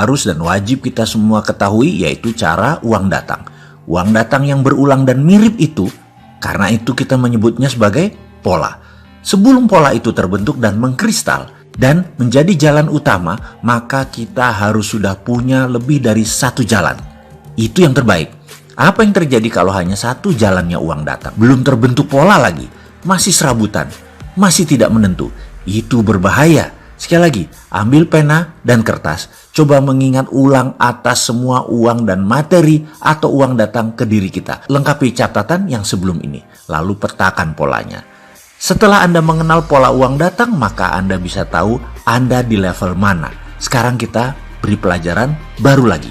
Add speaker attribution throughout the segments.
Speaker 1: harus dan wajib kita semua ketahui, yaitu cara uang datang. Uang datang yang berulang dan mirip itu, karena itu kita menyebutnya sebagai pola. Sebelum pola itu terbentuk dan mengkristal dan menjadi jalan utama, maka kita harus sudah punya lebih dari satu jalan. Itu yang terbaik. Apa yang terjadi kalau hanya satu jalannya uang datang? Belum terbentuk pola lagi, masih serabutan, masih tidak menentu. Itu berbahaya. Sekali lagi, ambil pena dan kertas, coba mengingat ulang atas semua uang dan materi atau uang datang ke diri kita. Lengkapi catatan yang sebelum ini, lalu petakan polanya. Setelah Anda mengenal pola uang datang, maka Anda bisa tahu Anda di level mana. Sekarang kita beri pelajaran baru lagi.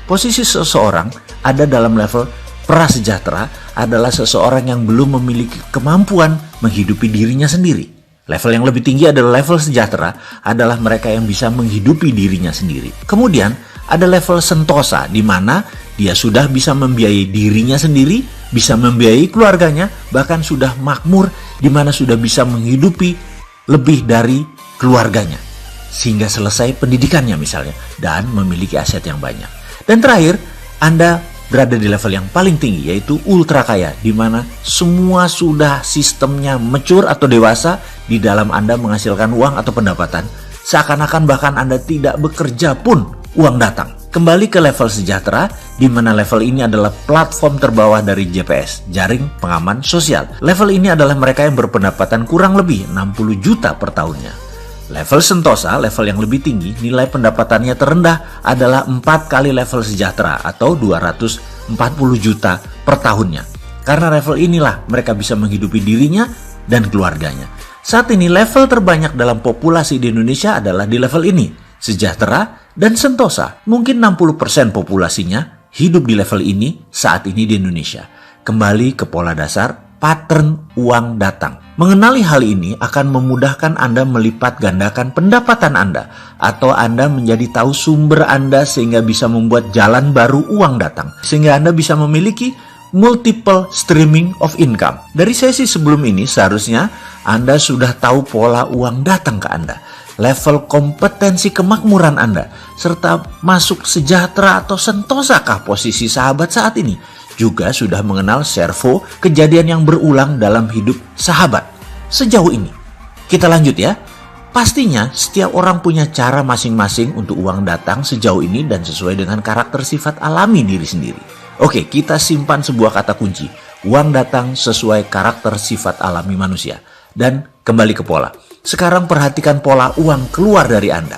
Speaker 1: Posisi seseorang ada dalam level prasejahtera adalah seseorang yang belum memiliki kemampuan menghidupi dirinya sendiri. Level yang lebih tinggi adalah level sejahtera, adalah mereka yang bisa menghidupi dirinya sendiri. Kemudian ada level sentosa, di mana dia sudah bisa membiayai dirinya sendiri, bisa membiayai keluarganya, bahkan sudah makmur, di mana sudah bisa menghidupi lebih dari keluarganya. Sehingga selesai pendidikannya misalnya, dan memiliki aset yang banyak. Dan terakhir, Anda berada di level yang paling tinggi, yaitu ultra kaya, di mana semua sudah sistemnya mature atau dewasa di dalam Anda menghasilkan uang atau pendapatan. Seakan-akan bahkan Anda tidak bekerja pun uang datang. Kembali ke level sejahtera, di mana level ini adalah platform terbawah dari JPS, jaring pengaman sosial. Level ini adalah mereka yang berpendapatan kurang lebih 60 juta per tahunnya. Level sentosa, level yang lebih tinggi, nilai pendapatannya terendah adalah 4 kali level sejahtera atau 240 juta per tahunnya. Karena level inilah mereka bisa menghidupi dirinya dan keluarganya. Saat ini level terbanyak dalam populasi di Indonesia adalah di level ini, sejahtera dan sentosa. Mungkin 60% populasinya hidup di level ini saat ini di Indonesia. Kembali ke pola dasar, pattern uang datang. Mengenali hal ini akan memudahkan Anda melipat gandakan pendapatan Anda, atau Anda menjadi tahu sumber Anda sehingga bisa membuat jalan baru uang datang. Sehingga Anda bisa memiliki multiple streaming of income. Dari sesi sebelum ini seharusnya Anda sudah tahu pola uang datang ke Anda, level kompetensi kemakmuran Anda, serta masuk sejahtera atau sentosakah posisi sahabat saat ini. Juga sudah mengenal servo kejadian yang berulang dalam hidup sahabat. Sejauh ini, kita lanjut ya. Pastinya setiap orang punya cara masing-masing untuk uang datang sejauh ini dan sesuai dengan karakter sifat alami diri sendiri. Oke, kita simpan sebuah kata kunci. Uang datang sesuai karakter sifat alami manusia. Dan kembali ke pola. Sekarang perhatikan pola uang keluar dari Anda.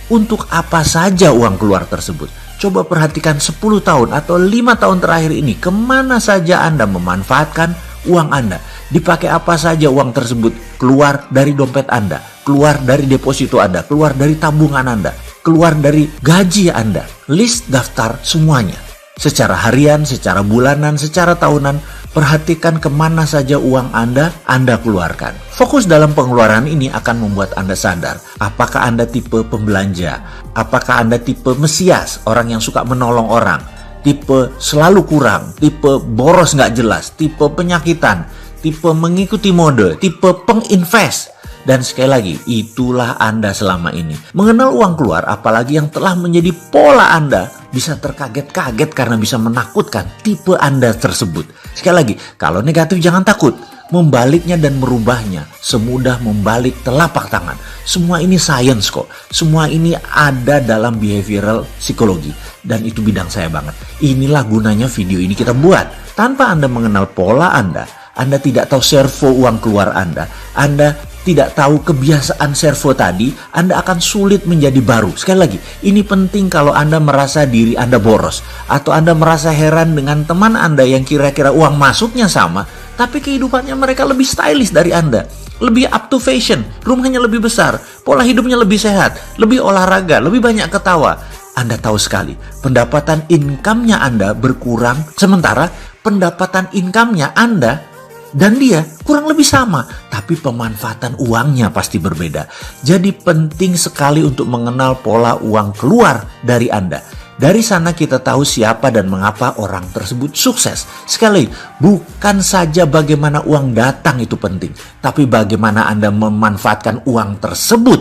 Speaker 1: Untuk apa saja uang keluar tersebut? Coba perhatikan 10 tahun atau 5 tahun terakhir ini, kemana saja Anda memanfaatkan uang Anda. Dipakai apa saja uang tersebut, keluar dari dompet Anda, keluar dari deposito Anda, keluar dari tabungan Anda, keluar dari gaji Anda. List daftar semuanya. Secara harian, secara bulanan, secara tahunan, perhatikan kemana saja uang Anda keluarkan. Fokus dalam pengeluaran ini akan membuat Anda sadar, apakah Anda tipe pembelanja, apakah Anda tipe mesias, orang yang suka menolong orang, tipe selalu kurang, tipe boros nggak jelas, tipe penyakitan, tipe mengikuti mode, tipe penginvest. Dan sekali lagi, itulah Anda selama ini. Mengenal uang keluar, apalagi yang telah menjadi pola Anda, bisa terkaget-kaget karena bisa menakutkan tipe Anda tersebut. Sekali lagi, kalau negatif jangan takut. Membaliknya dan merubahnya semudah membalik telapak tangan. Semua ini science kok. Semua ini ada dalam behavioral psikologi. Dan itu bidang saya banget. Inilah gunanya video ini kita buat. Tanpa Anda mengenal pola Anda tidak tahu servo uang keluar Anda tidak tahu kebiasaan servo tadi, Anda akan sulit menjadi baru. Sekali lagi, ini penting kalau Anda merasa diri Anda boros, atau Anda merasa heran dengan teman Anda yang kira-kira uang masuknya sama, tapi kehidupannya mereka lebih stylish dari Anda, lebih up to fashion, rumahnya lebih besar, pola hidupnya lebih sehat, lebih olahraga, lebih banyak ketawa. Anda tahu sekali, pendapatan income-nya Anda berkurang, sementara pendapatan income-nya Anda dan dia kurang lebih sama, tapi pemanfaatan uangnya pasti berbeda. Jadi penting sekali untuk mengenal pola uang keluar dari Anda. Dari sana kita tahu siapa dan mengapa orang tersebut sukses. Sekali, bukan saja bagaimana uang datang itu penting, tapi bagaimana Anda memanfaatkan uang tersebut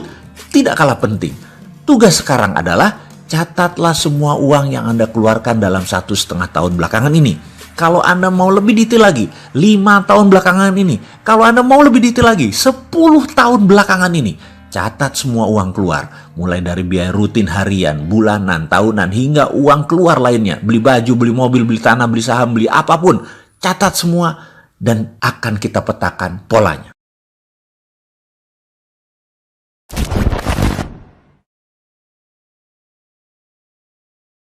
Speaker 1: tidak kalah penting. Tugas sekarang adalah Catatlah semua uang yang Anda keluarkan dalam 1,5 tahun belakangan ini. Kalau Anda mau lebih detail lagi, 5 tahun belakangan ini. Kalau Anda mau lebih detail lagi, 10 tahun belakangan ini. Catat semua uang keluar. Mulai dari biaya rutin harian, bulanan, tahunan, hingga uang keluar lainnya. Beli baju, beli mobil, beli tanah, beli saham, beli apapun. Catat semua dan akan kita petakan polanya.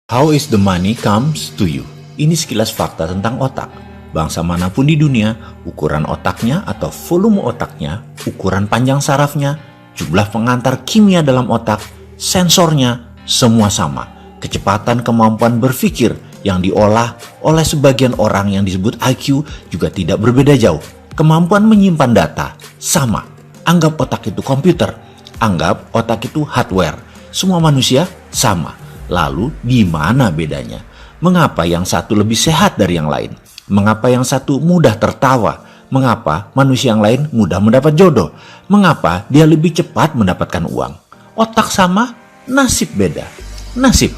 Speaker 1: How is the money comes to you? Ini sekilas fakta tentang otak. Bangsa manapun di dunia, ukuran otaknya atau volume otaknya, ukuran panjang sarafnya, jumlah pengantar kimia dalam otak, sensornya, semua sama. Kecepatan kemampuan berpikir yang diolah oleh sebagian orang yang disebut IQ juga tidak berbeda jauh. Kemampuan menyimpan data, sama. Anggap otak itu komputer, anggap otak itu hardware. Semua manusia sama. Lalu di mana bedanya? Mengapa yang satu lebih sehat dari yang lain? Mengapa yang satu mudah tertawa? Mengapa manusia yang lain mudah mendapat jodoh? Mengapa dia lebih cepat mendapatkan uang? Otak sama, nasib beda. Nasib,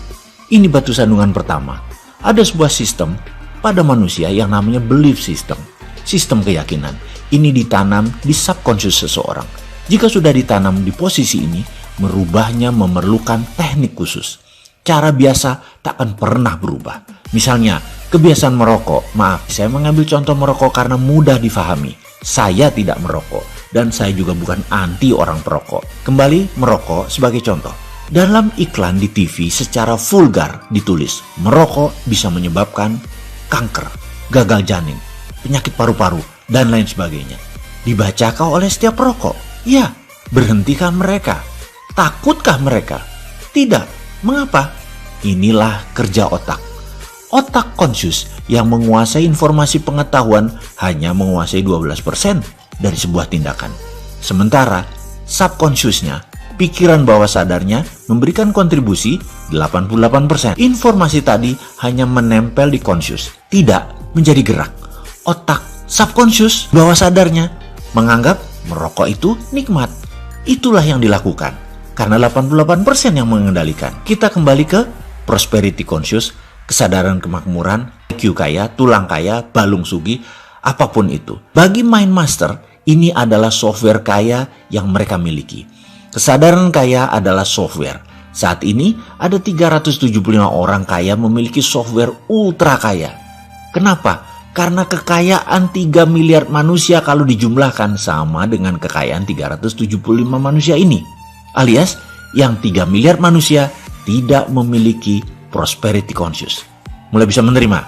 Speaker 1: ini batu sandungan pertama. Ada sebuah sistem pada manusia yang namanya belief system. Sistem keyakinan. Ini ditanam di subconscious seseorang. Jika sudah ditanam di posisi ini, merubahnya memerlukan teknik khusus. Cara biasa tak akan pernah berubah. Misalnya, kebiasaan merokok. Maaf, saya mengambil contoh merokok karena mudah difahami. Saya tidak merokok, dan saya juga bukan anti orang perokok. Kembali merokok sebagai contoh. Dalam iklan di TV secara vulgar ditulis, merokok bisa menyebabkan kanker, gagal janin, penyakit paru-paru, dan lain sebagainya. Dibacakah oleh setiap perokok? Ya. Berhentikah mereka? Takutkah mereka? Tidak. Mengapa? Inilah kerja otak. Otak conscious yang menguasai informasi pengetahuan hanya menguasai 12% dari sebuah tindakan. Sementara subconsciousnya, pikiran bawah sadarnya memberikan kontribusi 88%. Informasi tadi hanya menempel di conscious, tidak menjadi gerak. Otak subconscious bawah sadarnya menganggap merokok itu nikmat. Itulah yang dilakukan. Karena 88% yang mengendalikan. Kita kembali ke prosperity conscious, kesadaran kemakmuran, IQ kaya, tulang kaya, balung sugi, apapun itu. Bagi Mind Master, ini adalah software kaya yang mereka miliki. Kesadaran kaya adalah software. Saat ini ada 375 orang kaya memiliki software ultra kaya. Kenapa? Karena kekayaan 3 miliar manusia kalau dijumlahkan sama dengan kekayaan 375 manusia ini. Alias yang 3 miliar manusia tidak memiliki prosperity conscious. Mulai bisa menerima?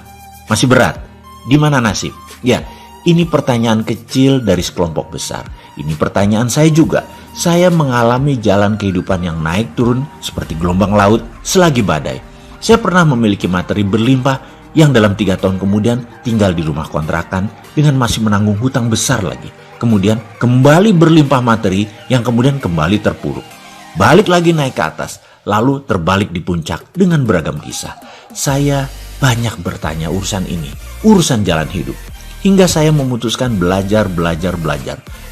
Speaker 1: Masih berat? Di mana nasib? Ya, ini pertanyaan kecil dari sekelompok besar. Ini pertanyaan saya juga. Saya mengalami jalan kehidupan yang naik turun seperti gelombang laut selagi badai. Saya pernah memiliki materi berlimpah yang dalam 3 tahun kemudian tinggal di rumah kontrakan dengan masih menanggung hutang besar lagi. Kemudian kembali berlimpah materi yang kemudian kembali terpuruk. Balik lagi naik ke atas, lalu terbalik di puncak dengan beragam kisah. Saya banyak bertanya urusan ini, urusan jalan hidup. Hingga saya memutuskan belajar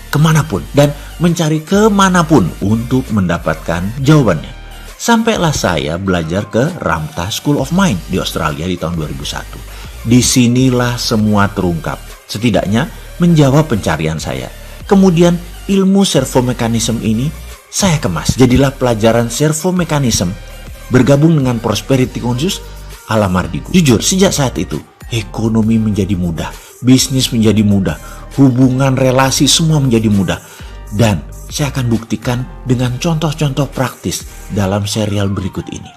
Speaker 1: kemanapun dan mencari kemanapun untuk mendapatkan jawabannya. Sampailah saya belajar ke Ramtha School of Mind di Australia di tahun 2001. Disinilah semua terungkap, setidaknya menjawab pencarian saya. Kemudian ilmu servomekanisme ini saya kemas. Jadilah pelajaran servomekanisme bergabung dengan prosperity conscious ala Mardigu. Jujur, sejak saat itu ekonomi menjadi mudah, bisnis menjadi mudah, hubungan relasi semua menjadi mudah. Dan saya akan buktikan dengan contoh-contoh praktis dalam serial berikut ini.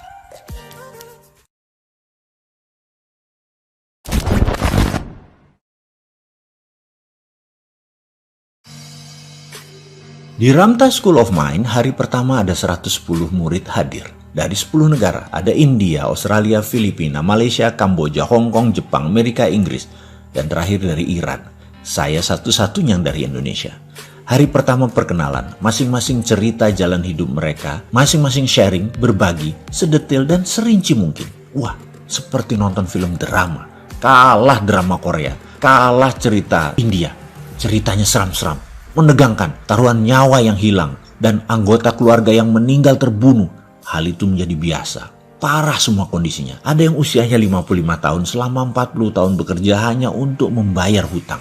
Speaker 1: Di Ramtha School of Mind, hari pertama ada 110 murid hadir. Dari 10 negara, ada India, Australia, Filipina, Malaysia, Kamboja, Hong Kong, Jepang, Amerika, Inggris, dan terakhir dari Iran. Saya satu-satunya dari Indonesia. Hari pertama perkenalan, masing-masing cerita jalan hidup mereka, masing-masing sharing, berbagi, sedetail dan serinci mungkin. Wah, seperti nonton film drama. Kalah drama Korea, kalah cerita India. Ceritanya seram-seram, menegangkan, taruhan nyawa yang hilang, dan anggota keluarga yang meninggal terbunuh. Hal itu menjadi biasa. parah semua kondisinya. Ada yang usianya 55 tahun selama 40 tahun bekerja hanya untuk membayar hutang.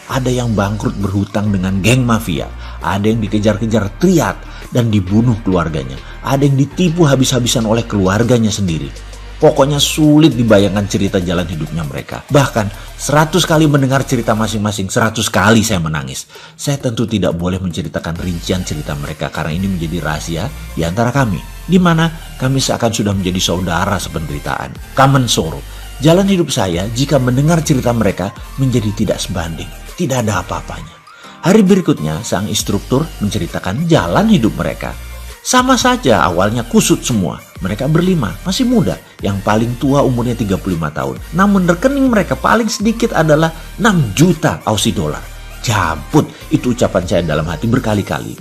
Speaker 1: Ada yang bangkrut berhutang dengan geng mafia. Ada yang dikejar-kejar triad dan dibunuh keluarganya. Ada yang ditipu habis-habisan oleh keluarganya sendiri. Pokoknya sulit dibayangkan cerita jalan hidupnya mereka. Bahkan 100 kali mendengar cerita masing-masing, 100 kali saya menangis. Saya tentu tidak boleh menceritakan rincian cerita mereka karena ini menjadi rahasia di antara kami. Di mana kami seakan sudah menjadi saudara sependeritaan. Common sorrow. Jalan hidup saya jika mendengar cerita mereka menjadi tidak sebanding. Tidak ada apa-apanya. Hari berikutnya sang instruktur menceritakan jalan hidup mereka. Sama saja awalnya kusut semua. Mereka berlima, masih muda. Yang paling tua umurnya 35 tahun. Namun rekening mereka paling sedikit adalah 6 juta Aussie dollar. Cabut, itu ucapan saya dalam hati berkali-kali.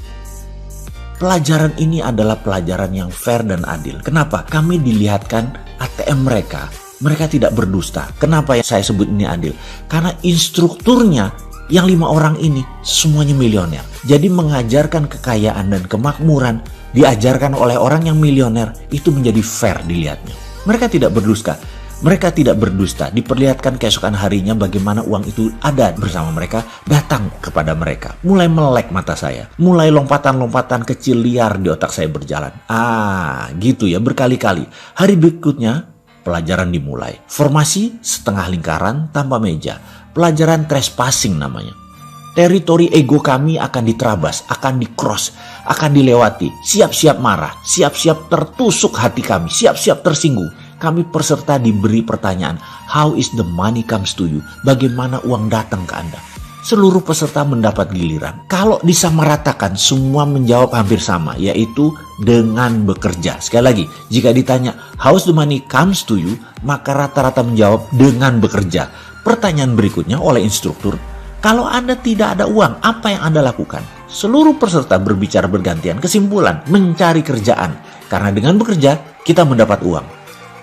Speaker 1: Pelajaran ini adalah pelajaran yang fair dan adil. Kenapa? Kami dilihatkan ATM mereka. Mereka tidak berdusta. Kenapa saya sebut ini adil? Karena instrukturnya yang 5 orang ini semuanya milioner. Jadi mengajarkan kekayaan dan kemakmuran diajarkan oleh orang yang milioner itu menjadi fair dilihatnya. Mereka tidak berdusta. Mereka tidak berdusta. Diperlihatkan keesokan harinya bagaimana uang itu ada bersama mereka, datang kepada mereka. Mulai melek mata saya. Mulai lompatan-lompatan kecil liar di otak saya berjalan. Gitu ya berkali-kali. Hari berikutnya pelajaran dimulai. Formasi setengah lingkaran tanpa meja. Pelajaran trespassing namanya. Teritori ego kami akan diterabas, akan di-cross, akan dilewati. Siap-siap marah, siap-siap tertusuk hati kami, siap-siap tersinggung. Kami peserta diberi pertanyaan, how is the money comes to you? Bagaimana uang datang ke Anda? Seluruh peserta mendapat giliran. Kalau disamaratakan, semua menjawab hampir sama, yaitu dengan bekerja. Sekali lagi, jika ditanya, how is the money comes to you? Maka rata-rata menjawab dengan bekerja. Pertanyaan berikutnya oleh instruktur, kalau Anda tidak ada uang, apa yang Anda lakukan? Seluruh peserta berbicara bergantian. Kesimpulan, mencari kerjaan. Karena dengan bekerja, kita mendapat uang.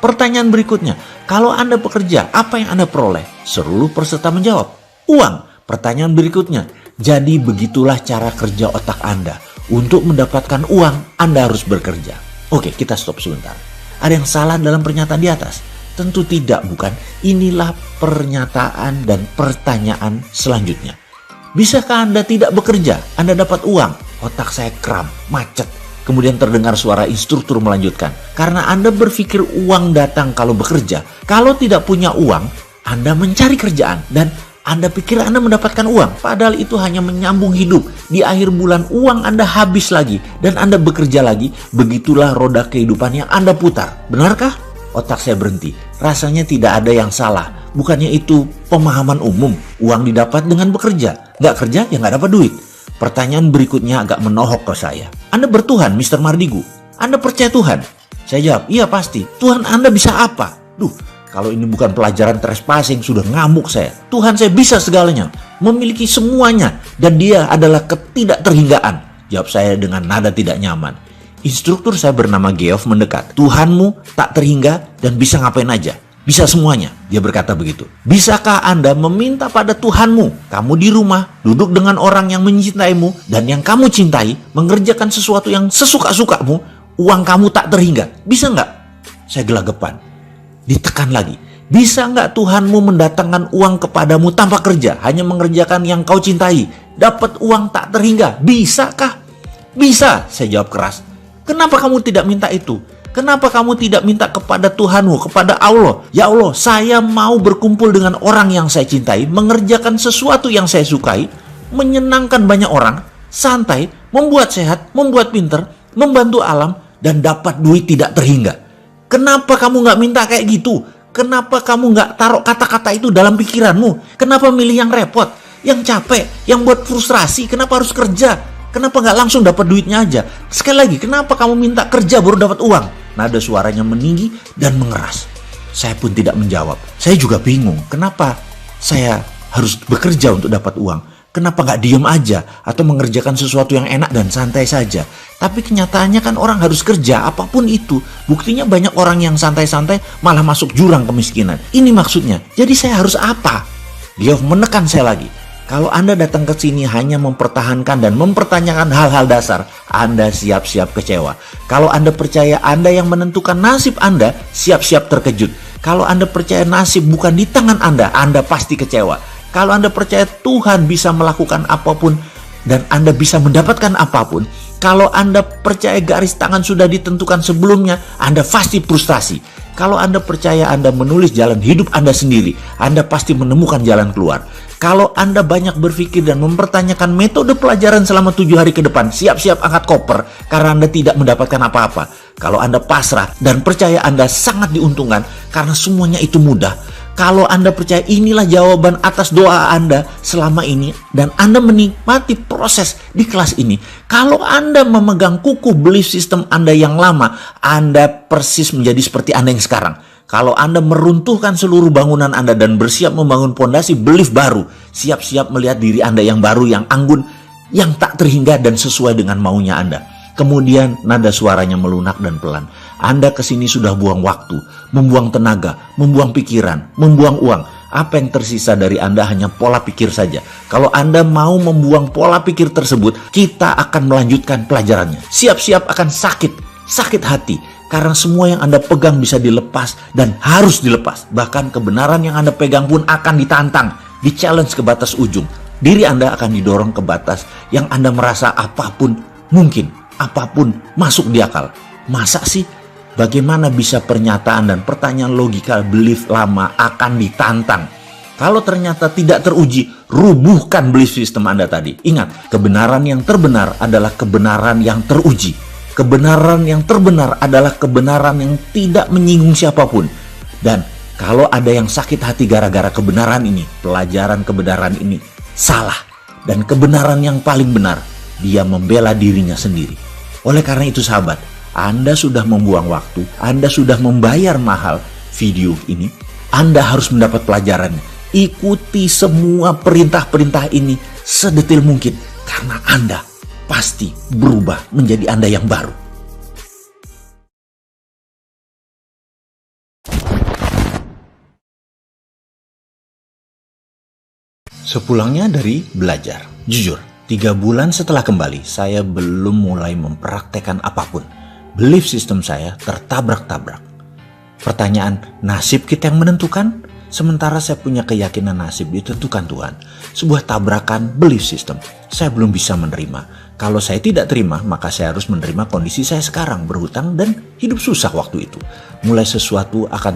Speaker 1: Pertanyaan berikutnya, kalau Anda bekerja, apa yang Anda peroleh? Seluruh peserta menjawab, uang. Pertanyaan berikutnya, jadi begitulah cara kerja otak Anda. Untuk mendapatkan uang, Anda harus bekerja. Oke, kita stop sebentar. Ada yang salah dalam pernyataan di atas? Tentu tidak, bukan? Inilah pernyataan dan pertanyaan selanjutnya. Bisakah Anda tidak bekerja? Anda dapat uang? Otak saya kram, macet. Kemudian terdengar suara instruktur melanjutkan. Karena Anda berpikir uang datang kalau bekerja. Kalau tidak punya uang, Anda mencari kerjaan. Dan Anda pikir Anda mendapatkan uang. Padahal itu hanya menyambung hidup. Di akhir bulan uang Anda habis lagi. Dan Anda bekerja lagi. Begitulah roda kehidupan yang Anda putar. Benarkah? Otak saya berhenti. Rasanya tidak ada yang salah. Bukannya itu pemahaman umum. Uang didapat dengan bekerja. Nggak kerja ya nggak dapat duit. Pertanyaan berikutnya agak menohok ke saya. Anda bertuhan, Mr. Mardigu? Anda percaya Tuhan? Saya jawab, iya pasti. Tuhan Anda bisa apa? Kalau ini bukan pelajaran trespassing, sudah ngamuk saya. Tuhan saya bisa segalanya. Memiliki semuanya. Dan dia adalah ketidakterhinggaan. Jawab saya dengan nada tidak nyaman. Instruktur saya bernama Geoff mendekat. Tuhanmu tak terhingga dan bisa ngapain aja. Bisa semuanya. Dia berkata begitu. Bisakah Anda meminta pada Tuhanmu? Kamu di rumah, duduk dengan orang yang mencintaimu dan yang kamu cintai, mengerjakan sesuatu yang sesuka-sukamu, uang kamu tak terhingga. Bisa nggak? Saya gelagapan. Ditekan lagi. Bisa nggak Tuhanmu mendatangkan uang kepadamu tanpa kerja, hanya mengerjakan yang kau cintai, dapat uang tak terhingga? Bisakah? Bisa, saya jawab keras. Kenapa kamu tidak minta itu? Kenapa kamu tidak minta kepada Tuhanmu, kepada Allah? Ya Allah, saya mau berkumpul dengan orang yang saya cintai, mengerjakan sesuatu yang saya sukai, menyenangkan banyak orang, santai, membuat sehat, membuat pinter, membantu alam, dan dapat duit tidak terhingga. Kenapa kamu nggak minta kayak gitu? Kenapa kamu nggak taruh kata-kata itu dalam pikiranmu? Kenapa milih yang repot, yang capek, yang buat frustrasi? Kenapa harus kerja? Kenapa nggak langsung dapat duitnya aja? Sekali lagi, kenapa kamu minta kerja baru dapat uang? Nada suaranya meninggi dan mengeras. Saya pun tidak menjawab. Saya juga bingung. Kenapa saya harus bekerja untuk dapat uang? Kenapa nggak diem aja atau mengerjakan sesuatu yang enak dan santai saja? Tapi kenyataannya kan orang harus kerja apapun itu. Buktinya banyak orang yang santai-santai malah masuk jurang kemiskinan. Ini maksudnya. Jadi saya harus apa? Dia menekan saya lagi. Kalau Anda datang ke sini hanya mempertahankan dan mempertanyakan hal-hal dasar, Anda siap-siap kecewa. Kalau Anda percaya Anda yang menentukan nasib Anda, siap-siap terkejut. Kalau Anda percaya nasib bukan di tangan Anda pasti kecewa. Kalau Anda percaya Tuhan bisa melakukan apapun dan Anda bisa mendapatkan apapun, kalau Anda percaya garis tangan sudah ditentukan sebelumnya, Anda pasti frustasi. Kalau Anda percaya Anda menulis jalan hidup Anda sendiri, Anda pasti menemukan jalan keluar. Kalau Anda banyak berpikir dan mempertanyakan metode pelajaran selama 7 hari ke depan, siap-siap angkat koper karena Anda tidak mendapatkan apa-apa. Kalau Anda pasrah dan percaya Anda sangat diuntungkan karena semuanya itu mudah. Kalau Anda percaya inilah jawaban atas doa Anda selama ini dan Anda menikmati proses di kelas ini. Kalau Anda memegang kukuh belief system Anda yang lama, Anda persis menjadi seperti Anda yang sekarang. Kalau Anda meruntuhkan seluruh bangunan Anda dan bersiap membangun pondasi belief baru, siap-siap melihat diri Anda yang baru, yang anggun, yang tak terhingga dan sesuai dengan maunya Anda. Kemudian nada suaranya melunak dan pelan. Anda kesini sudah buang waktu, membuang tenaga, membuang pikiran, membuang uang. Apa yang tersisa dari Anda hanya pola pikir saja. Kalau Anda mau membuang pola pikir tersebut, kita akan melanjutkan pelajarannya. Siap-siap akan sakit hati. Karena semua yang Anda pegang bisa dilepas dan harus dilepas. Bahkan kebenaran yang Anda pegang pun akan ditantang, di-challenge ke batas ujung. Diri Anda akan didorong ke batas yang Anda merasa apapun mungkin, apapun masuk di akal. Masa sih? Bagaimana bisa pernyataan dan pertanyaan logika belief lama akan ditantang? Kalau ternyata tidak teruji, rubuhkan belief system Anda tadi. Ingat, kebenaran yang terbenar adalah kebenaran yang teruji. Kebenaran yang terbenar adalah kebenaran yang tidak menyinggung siapapun. Dan kalau ada yang sakit hati gara-gara kebenaran ini, pelajaran kebenaran ini salah. Dan kebenaran yang paling benar, dia membela dirinya sendiri. Oleh karena itu sahabat, Anda sudah membuang waktu, Anda sudah membayar mahal video ini, Anda harus mendapat pelajarannya. Ikuti semua perintah-perintah ini sedetil mungkin, karena Anda pasti berubah menjadi Anda yang baru. Sepulangnya dari belajar, jujur, 3 bulan setelah kembali, saya belum mulai mempraktekkan apapun. Belief system saya tertabrak-tabrak. Pertanyaan, nasib kita yang menentukan? Sementara saya punya keyakinan nasib ditentukan Tuhan. Sebuah tabrakan belief system. Saya belum bisa menerima. Kalau saya tidak terima, maka saya harus menerima kondisi saya sekarang, berhutang dan hidup susah waktu itu. Memulai sesuatu akan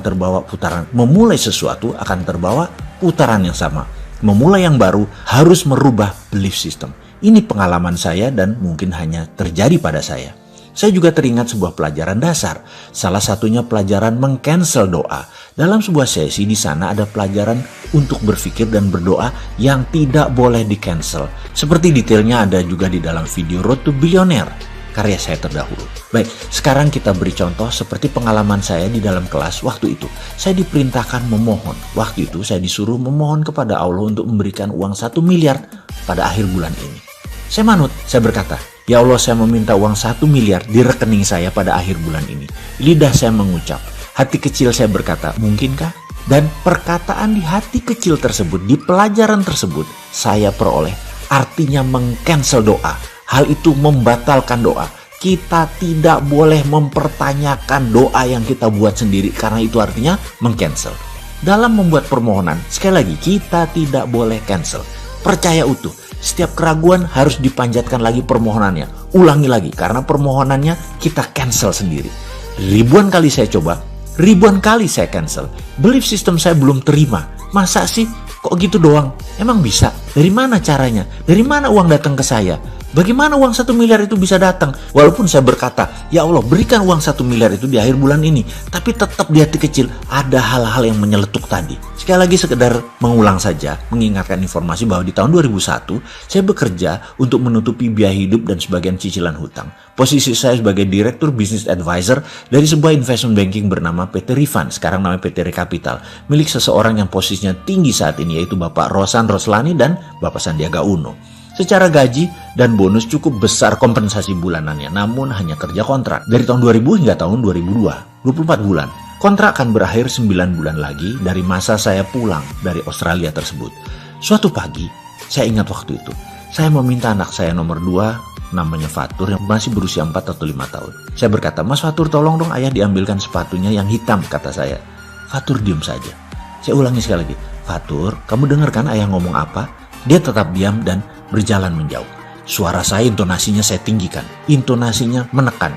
Speaker 1: terbawa putaran yang sama. Memulai yang baru harus merubah belief system. Ini pengalaman saya dan mungkin hanya terjadi pada saya. Saya juga teringat sebuah pelajaran dasar. Salah satunya pelajaran meng-cancel doa. Dalam sebuah sesi di sana ada pelajaran untuk berpikir dan berdoa yang tidak boleh di-cancel. Seperti detailnya ada juga di dalam video Road to Billionaire, karya saya terdahulu. Baik, sekarang kita beri contoh seperti pengalaman saya di dalam kelas waktu itu. Saya diperintahkan memohon. Waktu itu saya disuruh memohon kepada Allah untuk memberikan uang 1 miliar pada akhir bulan ini. Saya manut, saya berkata, "Ya Allah, saya meminta uang 1 miliar di rekening saya pada akhir bulan ini." Lidah saya mengucap, hati kecil saya berkata, "Mungkinkah?" Dan perkataan di hati kecil tersebut, di pelajaran tersebut, saya peroleh artinya meng-cancel doa. Hal itu membatalkan doa. Kita tidak boleh mempertanyakan doa yang kita buat sendiri, karena itu artinya meng-cancel. Dalam membuat permohonan, sekali lagi, kita tidak boleh cancel. Percaya utuh. Setiap keraguan harus dipanjatkan lagi permohonannya. Ulangi lagi, karena permohonannya kita cancel sendiri. Ribuan kali saya coba, ribuan kali saya cancel. Belief system saya belum terima. Masa sih? Kok gitu doang? Emang bisa? Dari mana caranya? Dari mana uang datang ke saya? Bagaimana uang 1 miliar itu bisa datang? Walaupun saya berkata, "Ya Allah, berikan uang 1 miliar itu di akhir bulan ini." Tapi tetap di hati kecil ada hal-hal yang menyeletuk tadi. Sekali lagi sekedar mengulang saja, mengingatkan informasi bahwa di tahun 2001, saya bekerja untuk menutupi biaya hidup dan sebagian cicilan hutang. Posisi saya sebagai Direktur Business Advisor dari sebuah investment banking bernama PT Rifan, sekarang namanya PT Rekapital, milik seseorang yang posisinya tinggi saat ini, yaitu Bapak Rosan Roslani dan Bapak Sandiaga Uno. Secara gaji dan bonus cukup besar kompensasi bulanannya, namun hanya kerja kontrak. Dari tahun 2000 hingga tahun 2002, 24 bulan. Kontrak akan berakhir 9 bulan lagi dari masa saya pulang dari Australia tersebut. Suatu pagi, Saya ingat waktu itu, saya meminta anak saya nomor 2, namanya Fatur, yang masih berusia 4 atau 5 tahun. Saya berkata, "Mas Fatur, tolong dong ayah diambilkan sepatunya yang hitam," kata saya. Fatur diam saja. Saya ulangi sekali lagi, "Fatur, kamu dengar kan ayah ngomong apa?" Dia tetap diam dan berjalan menjauh. Suara saya, intonasinya saya tinggikan, intonasinya menekan,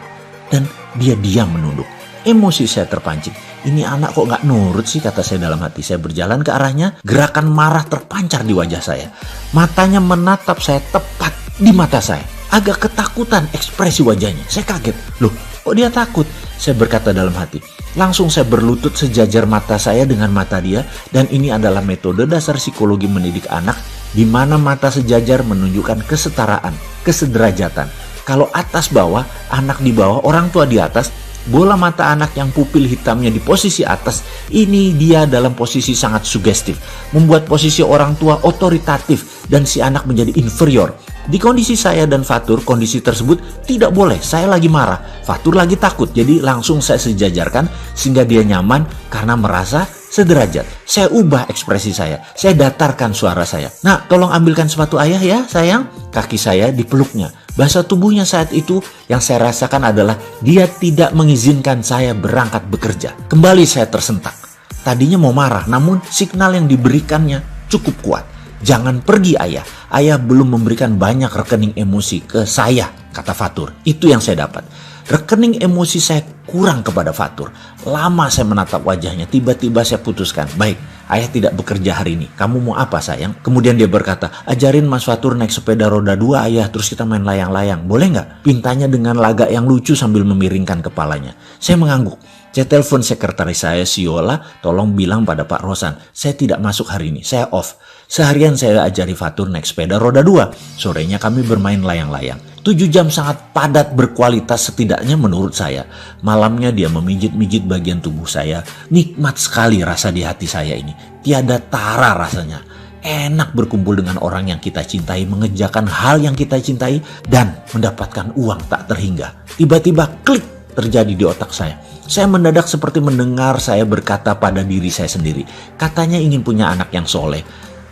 Speaker 1: dan dia diam menunduk. Emosi saya terpancing. Ini anak kok gak nurut sih, kata saya dalam hati. Saya berjalan ke arahnya, gerakan marah terpancar di wajah saya. Matanya menatap saya tepat di mata saya. Agak ketakutan ekspresi wajahnya. Saya kaget. Loh, kok dia takut? Saya berkata dalam hati. Langsung saya berlutut sejajar mata saya dengan mata dia. Dan ini adalah metode dasar psikologi mendidik anak, di mana mata sejajar menunjukkan kesetaraan, kesederajatan. Kalau atas bawah, anak di bawah, orang tua di atas, bola mata anak yang pupil hitamnya di posisi atas, ini dia dalam posisi sangat sugestif, membuat posisi orang tua otoritatif dan si anak menjadi inferior. Di kondisi saya dan Fatur, kondisi tersebut tidak boleh. Saya lagi marah, Fatur lagi takut, jadi langsung saya sejajarkan sehingga dia nyaman karena merasa sederajat. Saya ubah ekspresi saya datarkan suara saya. "Nak, tolong ambilkan sepatu ayah ya sayang." Kaki saya dipeluknya. Bahasa tubuhnya saat itu yang saya rasakan adalah dia tidak mengizinkan saya berangkat bekerja. Kembali saya tersentak. Tadinya mau marah, namun signal yang diberikannya cukup kuat. "Jangan pergi ayah. Ayah belum memberikan banyak rekening emosi ke saya," kata Fatur. Itu yang saya dapat. Rekening emosi saya kurang kepada Fatur. Lama saya menatap wajahnya. Tiba-tiba saya putuskan, "Baik, ayah tidak bekerja hari ini. Kamu mau apa sayang?" Kemudian dia berkata, "Ajarin Mas Fatur naik sepeda roda 2 ayah, terus kita main layang-layang. Boleh nggak?" Pintanya dengan lagak yang lucu sambil memiringkan kepalanya. Saya mengangguk. Saya telepon sekretaris saya, Siola, "Tolong bilang pada Pak Rosan, saya tidak masuk hari ini, saya off." Seharian saya ajari Fatur naik sepeda roda 2. Sorenya kami bermain layang-layang. 7 jam sangat padat berkualitas setidaknya menurut saya. Malamnya dia memijit-mijit bagian tubuh saya. Nikmat sekali rasa di hati saya ini. Tiada tara rasanya. Enak berkumpul dengan orang yang kita cintai, mengerjakan hal yang kita cintai, dan mendapatkan uang tak terhingga. Tiba-tiba klik terjadi di otak saya. Saya mendadak seperti mendengar saya berkata pada diri saya sendiri. Katanya ingin punya anak yang soleh.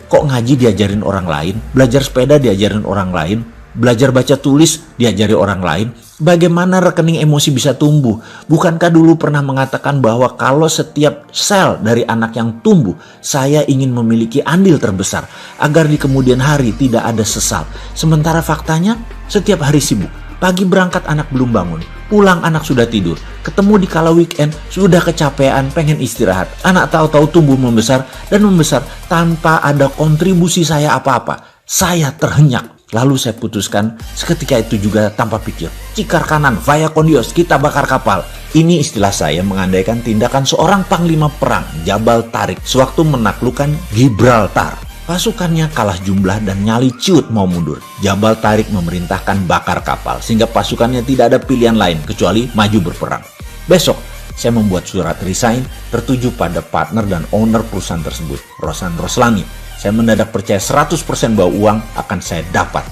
Speaker 1: Kok ngaji diajarin orang lain, belajar sepeda diajarin orang lain, belajar baca tulis diajari orang lain? Bagaimana rekening emosi bisa tumbuh? Bukankah dulu pernah mengatakan bahwa kalau setiap sel dari anak yang tumbuh, saya ingin memiliki andil terbesar agar di kemudian hari tidak ada sesal. Sementara faktanya setiap hari sibuk. Pagi berangkat anak belum bangun, pulang anak sudah tidur, ketemu di kala weekend sudah kecapean pengen istirahat. Anak tahu-tahu tumbuh membesar dan membesar tanpa ada kontribusi saya apa-apa. Saya terhenyak. Lalu saya putuskan seketika itu juga tanpa pikir. Cikar kanan, via kondios, kita bakar kapal. Ini istilah saya mengandaikan tindakan seorang panglima perang, Jabal Tarik, sewaktu menaklukkan Gibraltar. Pasukannya kalah jumlah dan nyali ciut mau mundur. Jabal Tarik memerintahkan bakar kapal sehingga pasukannya tidak ada pilihan lain kecuali maju berperang. Besok saya membuat surat resign tertuju pada partner dan owner perusahaan tersebut, Rosan Roslani. Saya mendadak percaya 100% bahwa uang akan saya dapat.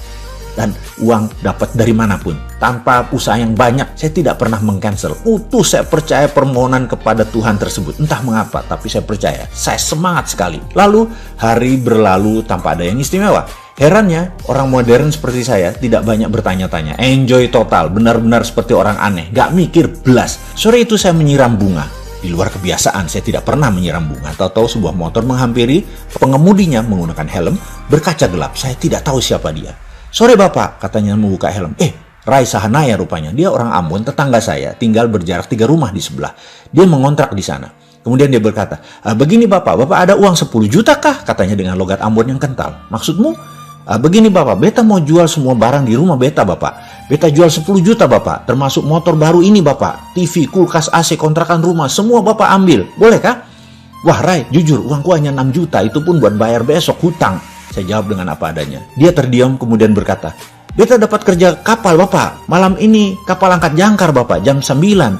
Speaker 1: Dan uang dapat dari manapun. Tanpa usaha yang banyak, saya tidak pernah meng-cancel. Utuh saya percaya permohonan kepada Tuhan tersebut. Entah mengapa, tapi saya percaya. Saya semangat sekali. Lalu, hari berlalu tanpa ada yang istimewa. Herannya, orang modern seperti saya tidak banyak bertanya-tanya. Enjoy total, benar-benar seperti orang aneh. Gak mikir belas. Sore itu saya menyiram bunga. Di luar kebiasaan, saya tidak pernah menyiram bunga. Tahu-tahu sebuah motor menghampiri, pengemudinya menggunakan helm, berkaca gelap. Saya tidak tahu siapa dia. "Sore Bapak," katanya membuka helm. Rai Sahanaya rupanya. Dia orang Ambon, tetangga saya, tinggal berjarak 3 rumah di sebelah. Dia mengontrak di sana. Kemudian dia berkata, "Begini Bapak ada uang 10 juta kah?" Katanya dengan logat Ambon yang kental. "Maksudmu?" "Begini Bapak, beta mau jual semua barang di rumah beta Bapak. Beta jual 10 juta Bapak, termasuk motor baru ini Bapak. TV, kulkas, AC, kontrakan rumah, semua Bapak ambil. Boleh kah?" "Wah Rai, jujur uangku hanya 6 juta, itu pun buat bayar besok hutang." Saya jawab dengan apa adanya. Dia terdiam kemudian berkata, "Beta dapat kerja kapal Bapak. Malam ini kapal angkat jangkar Bapak, jam 9.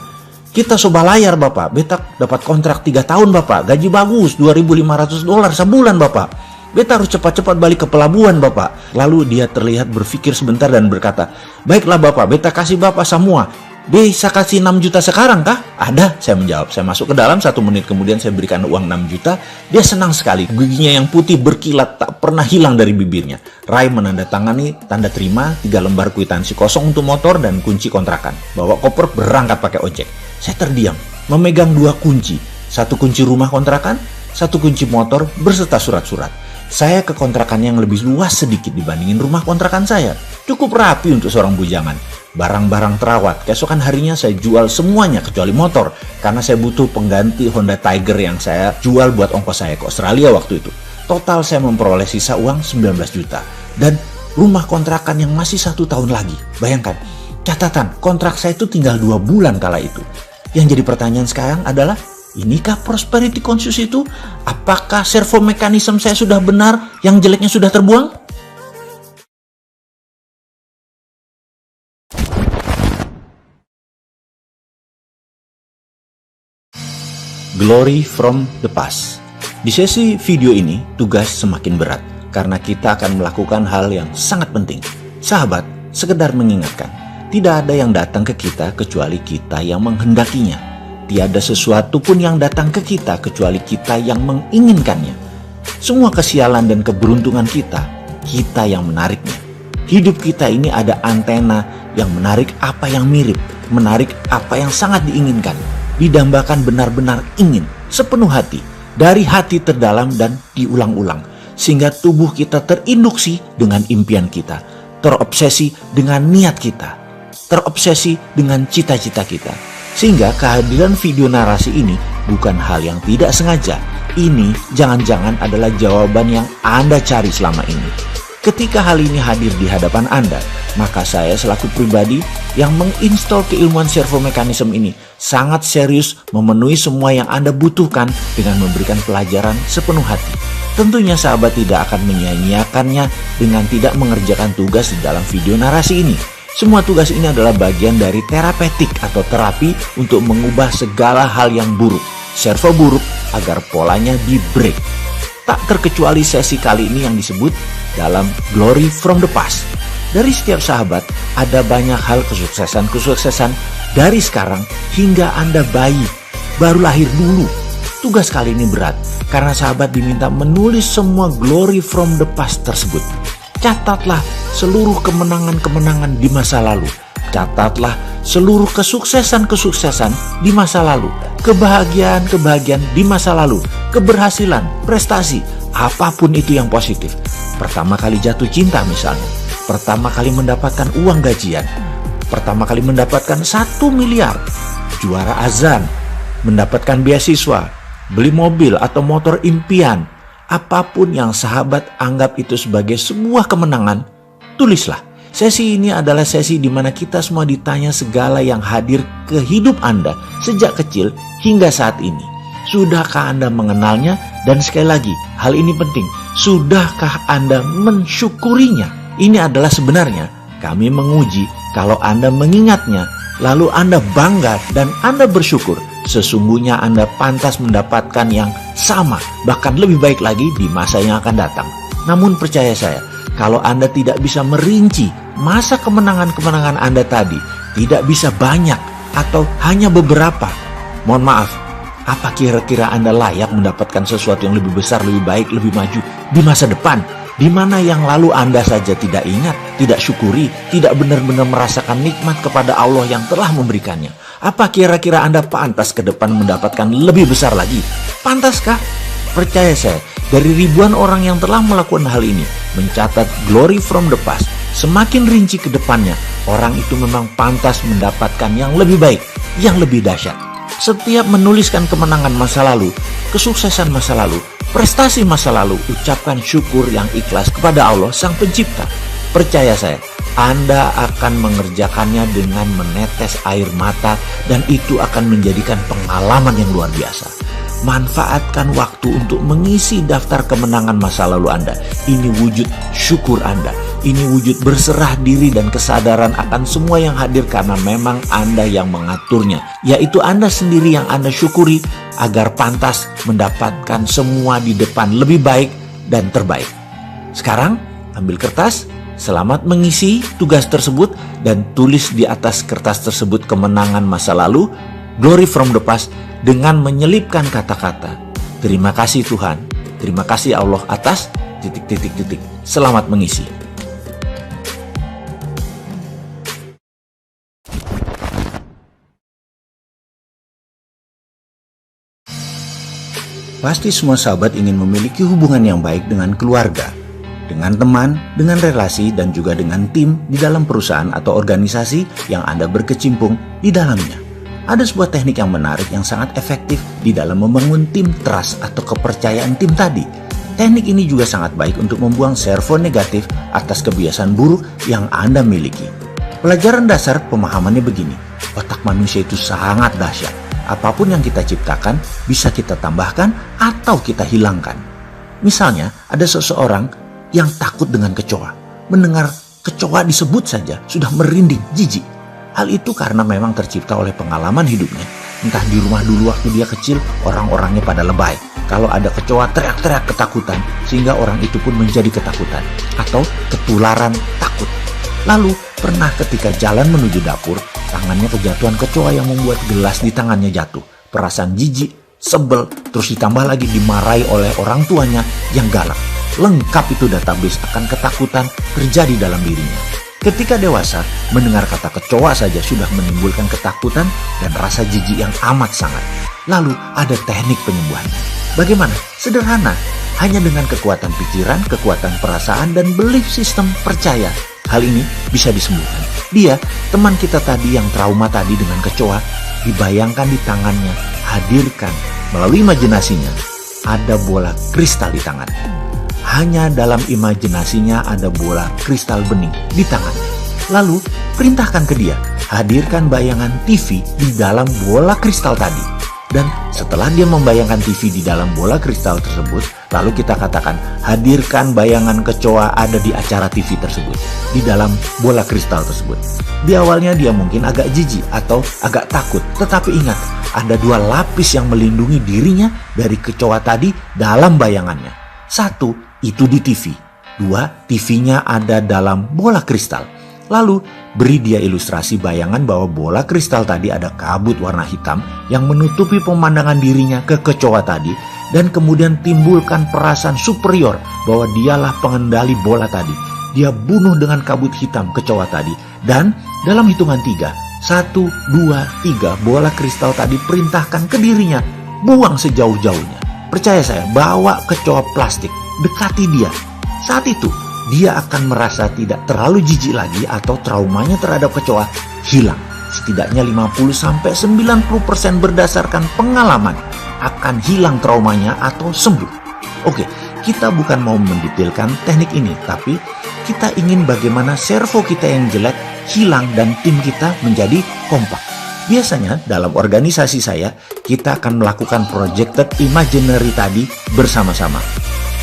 Speaker 1: Kita soba layar Bapak. Beta dapat kontrak 3 tahun Bapak. Gaji bagus, $2.500 sebulan Bapak. Beta harus cepat-cepat balik ke pelabuhan Bapak." Lalu dia terlihat berpikir sebentar dan berkata, "Baiklah Bapak, beta kasih Bapak semua. Bisa kasih 6 juta sekarang kah? Ada, saya menjawab. Saya masuk ke dalam, 1 menit kemudian saya berikan uang 6 juta. Dia senang sekali. Giginya yang putih berkilat tak pernah hilang dari bibirnya. Ray menandatangani tanda terima, 3 lembar kwitansi kosong untuk motor dan kunci kontrakan. Bawa koper berangkat pakai ojek. Saya terdiam, memegang 2 kunci. 1 kunci rumah kontrakan, 1 kunci motor berserta surat-surat. Saya ke kontrakan yang lebih luas sedikit dibandingin rumah kontrakan saya. Cukup rapi untuk seorang bujangan. Barang-barang terawat. Keesokan harinya saya jual semuanya kecuali motor. Karena saya butuh pengganti Honda Tiger yang saya jual buat ongkos saya ke Australia waktu itu. Total saya memperoleh sisa uang 19 juta. Dan rumah kontrakan yang masih 1 tahun lagi. Bayangkan, catatan kontrak saya itu tinggal 2 bulan kala itu. Yang jadi pertanyaan sekarang adalah, inikah prosperity conscious itu? Apakah servo mekanisme saya sudah benar, yang jeleknya sudah terbuang? Glory from the past. Di sesi video ini, tugas semakin berat karena kita akan melakukan hal yang sangat penting. Sahabat, sekedar mengingatkan, tidak ada yang datang ke kita kecuali kita yang menghendakinya. Tiada sesuatu pun yang datang ke kita kecuali kita yang menginginkannya. Semua kesialan dan keberuntungan kita yang menariknya. Hidup kita ini ada antena yang menarik apa yang mirip, menarik apa yang sangat diinginkan. Didambakan benar-benar ingin, sepenuh hati, dari hati terdalam dan diulang-ulang. Sehingga tubuh kita terinduksi dengan impian kita, terobsesi dengan niat kita, terobsesi dengan cita-cita kita. Sehingga kehadiran video narasi ini bukan hal yang tidak sengaja. Ini jangan-jangan adalah jawaban yang Anda cari selama ini. Ketika hal ini hadir di hadapan Anda, maka saya selaku pribadi yang menginstal keilmuan servo mekanisme ini sangat serius memenuhi semua yang Anda butuhkan dengan memberikan pelajaran sepenuh hati. Tentunya sahabat tidak akan menyia-nyiakannya dengan tidak mengerjakan tugas di dalam video narasi ini. Semua tugas ini adalah bagian dari terapeutik atau terapi untuk mengubah segala hal yang buruk, servo buruk, agar polanya di-break. Tak terkecuali sesi kali ini yang disebut dalam Glory from the Past. Dari setiap sahabat, ada banyak hal kesuksesan dari sekarang hingga Anda bayi, baru lahir dulu. Tugas kali ini berat, karena sahabat diminta menulis semua Glory from the Past tersebut. Catatlah seluruh kemenangan-kemenangan di masa lalu. Catatlah seluruh kesuksesan-kesuksesan di masa lalu. Kebahagiaan-kebahagiaan di masa lalu. Keberhasilan, prestasi, apapun itu yang positif. Pertama kali jatuh cinta misalnya. Pertama kali mendapatkan uang gajian. Pertama kali mendapatkan 1 miliar. Juara azan. Mendapatkan beasiswa. Beli mobil atau motor impian. Apapun yang sahabat anggap itu sebagai sebuah kemenangan, tulislah. Sesi ini adalah sesi di mana kita semua ditanya segala yang hadir ke hidup Anda sejak kecil hingga saat ini. Sudahkah Anda mengenalnya? Dan sekali lagi, hal ini penting. Sudahkah Anda mensyukurinya? Ini adalah sebenarnya kami menguji kalau Anda mengingatnya, lalu Anda bangga dan Anda bersyukur. Sesungguhnya Anda pantas mendapatkan yang sama, bahkan lebih baik lagi di masa yang akan datang. Namun percaya saya, kalau Anda tidak bisa merinci masa kemenangan-kemenangan Anda tadi, tidak bisa banyak atau hanya beberapa, mohon maaf, apa kira-kira Anda layak mendapatkan sesuatu yang lebih besar, lebih baik, lebih maju di masa depan? Di mana yang lalu Anda saja tidak ingat, tidak syukuri, tidak benar-benar merasakan nikmat kepada Allah yang telah memberikannya. Apa kira-kira Anda pantas ke depan mendapatkan lebih besar lagi? Pantaskah? Percaya saya, dari ribuan orang yang telah melakukan hal ini, mencatat Glory from the Past, semakin rinci ke depannya, orang itu memang pantas mendapatkan yang lebih baik, yang lebih dahsyat. Setiap menuliskan kemenangan masa lalu, kesuksesan masa lalu, prestasi masa lalu, ucapkan syukur yang ikhlas kepada Allah Sang Pencipta. Percaya saya, Anda akan mengerjakannya dengan menetes air mata dan itu akan menjadikan pengalaman yang luar biasa. Manfaatkan waktu untuk mengisi daftar kemenangan masa lalu Anda. Ini wujud syukur Anda. Ini wujud berserah diri dan kesadaran akan semua yang hadir karena memang Anda yang mengaturnya. Yaitu Anda sendiri yang Anda syukuri agar pantas mendapatkan semua di depan lebih baik dan terbaik. Sekarang ambil kertas, Selamat mengisi tugas tersebut dan tulis di atas kertas tersebut kemenangan masa lalu, glory from the past, dengan menyelipkan kata-kata, terima kasih Tuhan, terima kasih Allah atas ... Selamat mengisi. Pasti semua sahabat ingin memiliki hubungan yang baik dengan keluarga, dengan teman, dengan relasi, dan juga dengan tim di dalam perusahaan atau organisasi yang Anda berkecimpung di dalamnya. Ada sebuah teknik yang menarik yang sangat efektif di dalam membangun tim trust atau kepercayaan tim tadi. Teknik ini juga sangat baik untuk membuang servo negatif atas kebiasaan buruk yang Anda miliki. Pelajaran dasar pemahamannya begini, otak manusia itu sangat dahsyat. Apapun yang kita ciptakan bisa kita tambahkan atau kita hilangkan. Misalnya ada seseorang yang takut dengan kecoa. Mendengar kecoa disebut saja sudah merinding, jijik. Hal itu karena memang tercipta oleh pengalaman hidupnya. Entah di rumah dulu waktu dia kecil, orang-orangnya pada lebay. Kalau ada kecoa teriak-teriak ketakutan sehingga orang itu pun menjadi ketakutan atau ketularan takut. Lalu pernah ketika jalan menuju dapur, tangannya kejatuhan kecoa yang membuat gelas di tangannya jatuh. Perasaan jijik, sebel, terus ditambah lagi dimarahi oleh orang tuanya yang galak. Lengkap itu database akan ketakutan terjadi dalam dirinya. Ketika dewasa, mendengar kata kecoa saja sudah menimbulkan ketakutan dan rasa jijik yang amat sangat. Lalu ada teknik penyembuhannya. Bagaimana? Sederhana, hanya dengan kekuatan pikiran, kekuatan perasaan, dan belief system percaya. Hal ini bisa disembuhkan. Dia, teman kita tadi yang trauma tadi dengan kecoa, dibayangkan di tangannya, hadirkan melalui imajinasinya, ada bola kristal di tangan. Hanya dalam imajinasinya ada bola kristal bening di tangannya. Lalu perintahkan ke dia, hadirkan bayangan TV di dalam bola kristal tadi. Dan setelah dia membayangkan TV di dalam bola kristal tersebut, lalu kita katakan, hadirkan bayangan kecoa ada di acara TV tersebut, di dalam bola kristal tersebut. Di awalnya dia mungkin agak jijik atau agak takut, tetapi ingat, ada dua lapis yang melindungi dirinya dari kecoa tadi dalam bayangannya. Satu, itu di TV. Dua, TV-nya ada dalam bola kristal. Lalu beri dia ilustrasi bayangan bahwa bola kristal tadi ada kabut warna hitam yang menutupi pemandangan dirinya ke kecoa tadi, dan kemudian timbulkan perasaan superior bahwa dialah pengendali bola tadi. Dia bunuh dengan kabut hitam kecoa tadi, dan dalam hitungan 3, 1, 2, 3, bola kristal tadi perintahkan ke dirinya, buang sejauh-jauhnya. Percaya saya, bawa kecoa plastik, dekati dia. Saat itu dia akan merasa tidak terlalu jijik lagi atau traumanya terhadap kecoa hilang. Setidaknya 50-90% berdasarkan pengalaman akan hilang traumanya atau sembuh. Oke, kita bukan mau mendetailkan teknik ini, tapi kita ingin bagaimana servo kita yang jelek hilang dan tim kita menjadi kompak. Biasanya dalam organisasi saya, kita akan melakukan projected imaginary tadi bersama-sama.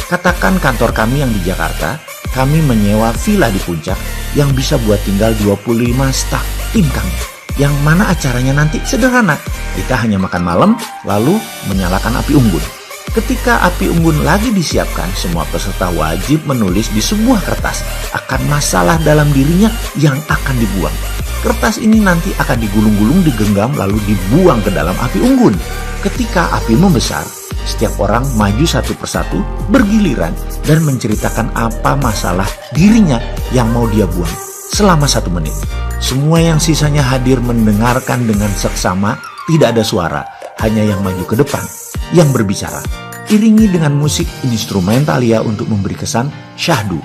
Speaker 1: Katakan kantor kami yang di Jakarta, kami menyewa villa di puncak yang bisa buat tinggal 25 staf tim kami. Yang mana acaranya nanti sederhana. Kita hanya makan malam, lalu menyalakan api unggun. Ketika api unggun lagi disiapkan, semua peserta wajib menulis di sebuah kertas akan masalah dalam dirinya yang akan dibuang. Kertas ini nanti akan digulung-gulung, digenggam, lalu dibuang ke dalam api unggun. Ketika api membesar, setiap orang maju satu persatu bergiliran dan menceritakan apa masalah dirinya yang mau dia buang selama 1 menit. Semua yang sisanya hadir mendengarkan dengan seksama, tidak ada suara, hanya yang maju ke depan yang berbicara. Iringi dengan musik instrumentalia untuk memberi kesan syahdu.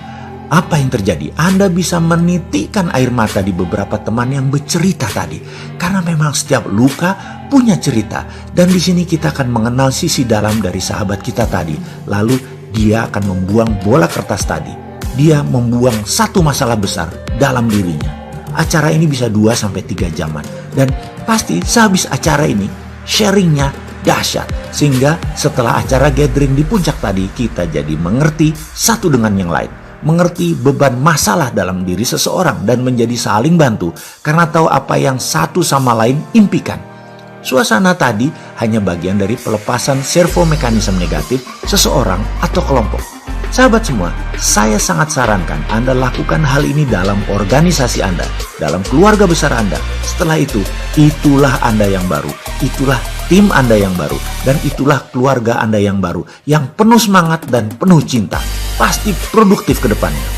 Speaker 1: Apa yang terjadi? Anda bisa menitikkan air mata di beberapa teman yang bercerita tadi. Karena memang setiap luka punya cerita. Dan di sini kita akan mengenal sisi dalam dari sahabat kita tadi. Lalu dia akan membuang bola kertas tadi. Dia membuang satu masalah besar dalam dirinya. Acara ini bisa 2-3 jaman. Dan pasti sehabis acara ini, sharingnya dahsyat. Sehingga setelah acara gathering di puncak tadi, kita jadi mengerti satu dengan yang lain. Mengerti beban masalah dalam diri seseorang dan menjadi saling bantu karena tahu apa yang satu sama lain impikan. Suasana tadi hanya bagian dari pelepasan servo mekanisme negatif seseorang atau kelompok. Sahabat semua, saya sangat sarankan Anda lakukan hal ini dalam organisasi Anda, dalam keluarga besar Anda. Setelah itu, itulah Anda yang baru, itulah tim Anda yang baru, dan itulah keluarga Anda yang baru, yang penuh semangat dan penuh cinta. Pasti produktif ke depannya.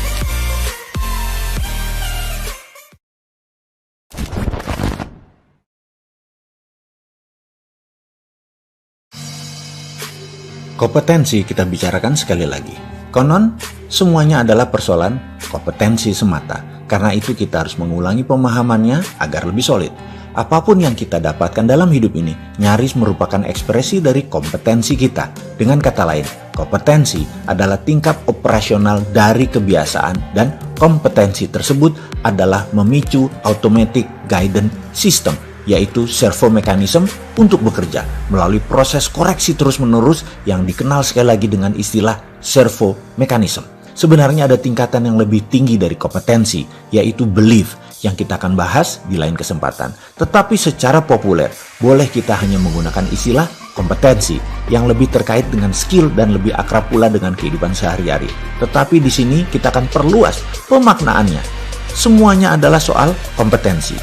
Speaker 1: Kompetensi kita bicarakan sekali lagi. Konon, semuanya adalah persoalan kompetensi semata. Karena itu kita harus mengulangi pemahamannya agar lebih solid. Apapun yang kita dapatkan dalam hidup ini, nyaris merupakan ekspresi dari kompetensi kita. Dengan kata lain, kompetensi adalah tingkat operasional dari kebiasaan dan kompetensi tersebut adalah memicu automatic guidance system, yaitu servo mekanisme untuk bekerja melalui proses koreksi terus-menerus yang dikenal sekali lagi dengan istilah servo mekanisme. Sebenarnya ada tingkatan yang lebih tinggi dari kompetensi, yaitu belief, yang kita akan bahas di lain kesempatan. Tetapi secara populer, boleh kita hanya menggunakan istilah kompetensi yang lebih terkait dengan skill dan lebih akrab pula dengan kehidupan sehari-hari. Tetapi di sini kita akan perluas pemaknaannya. Semuanya adalah soal kompetensi.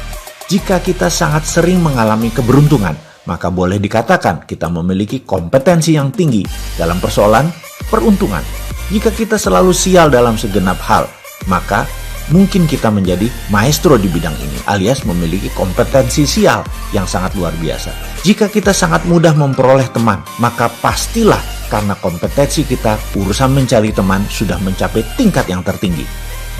Speaker 1: Jika kita sangat sering mengalami keberuntungan, maka boleh dikatakan kita memiliki kompetensi yang tinggi dalam persoalan peruntungan. Jika kita selalu sial dalam segenap hal, maka mungkin kita menjadi maestro di bidang ini, alias memiliki kompetensi sial yang sangat luar biasa. Jika kita sangat mudah memperoleh teman, maka pastilah karena kompetensi kita, urusan mencari teman sudah mencapai tingkat yang tertinggi.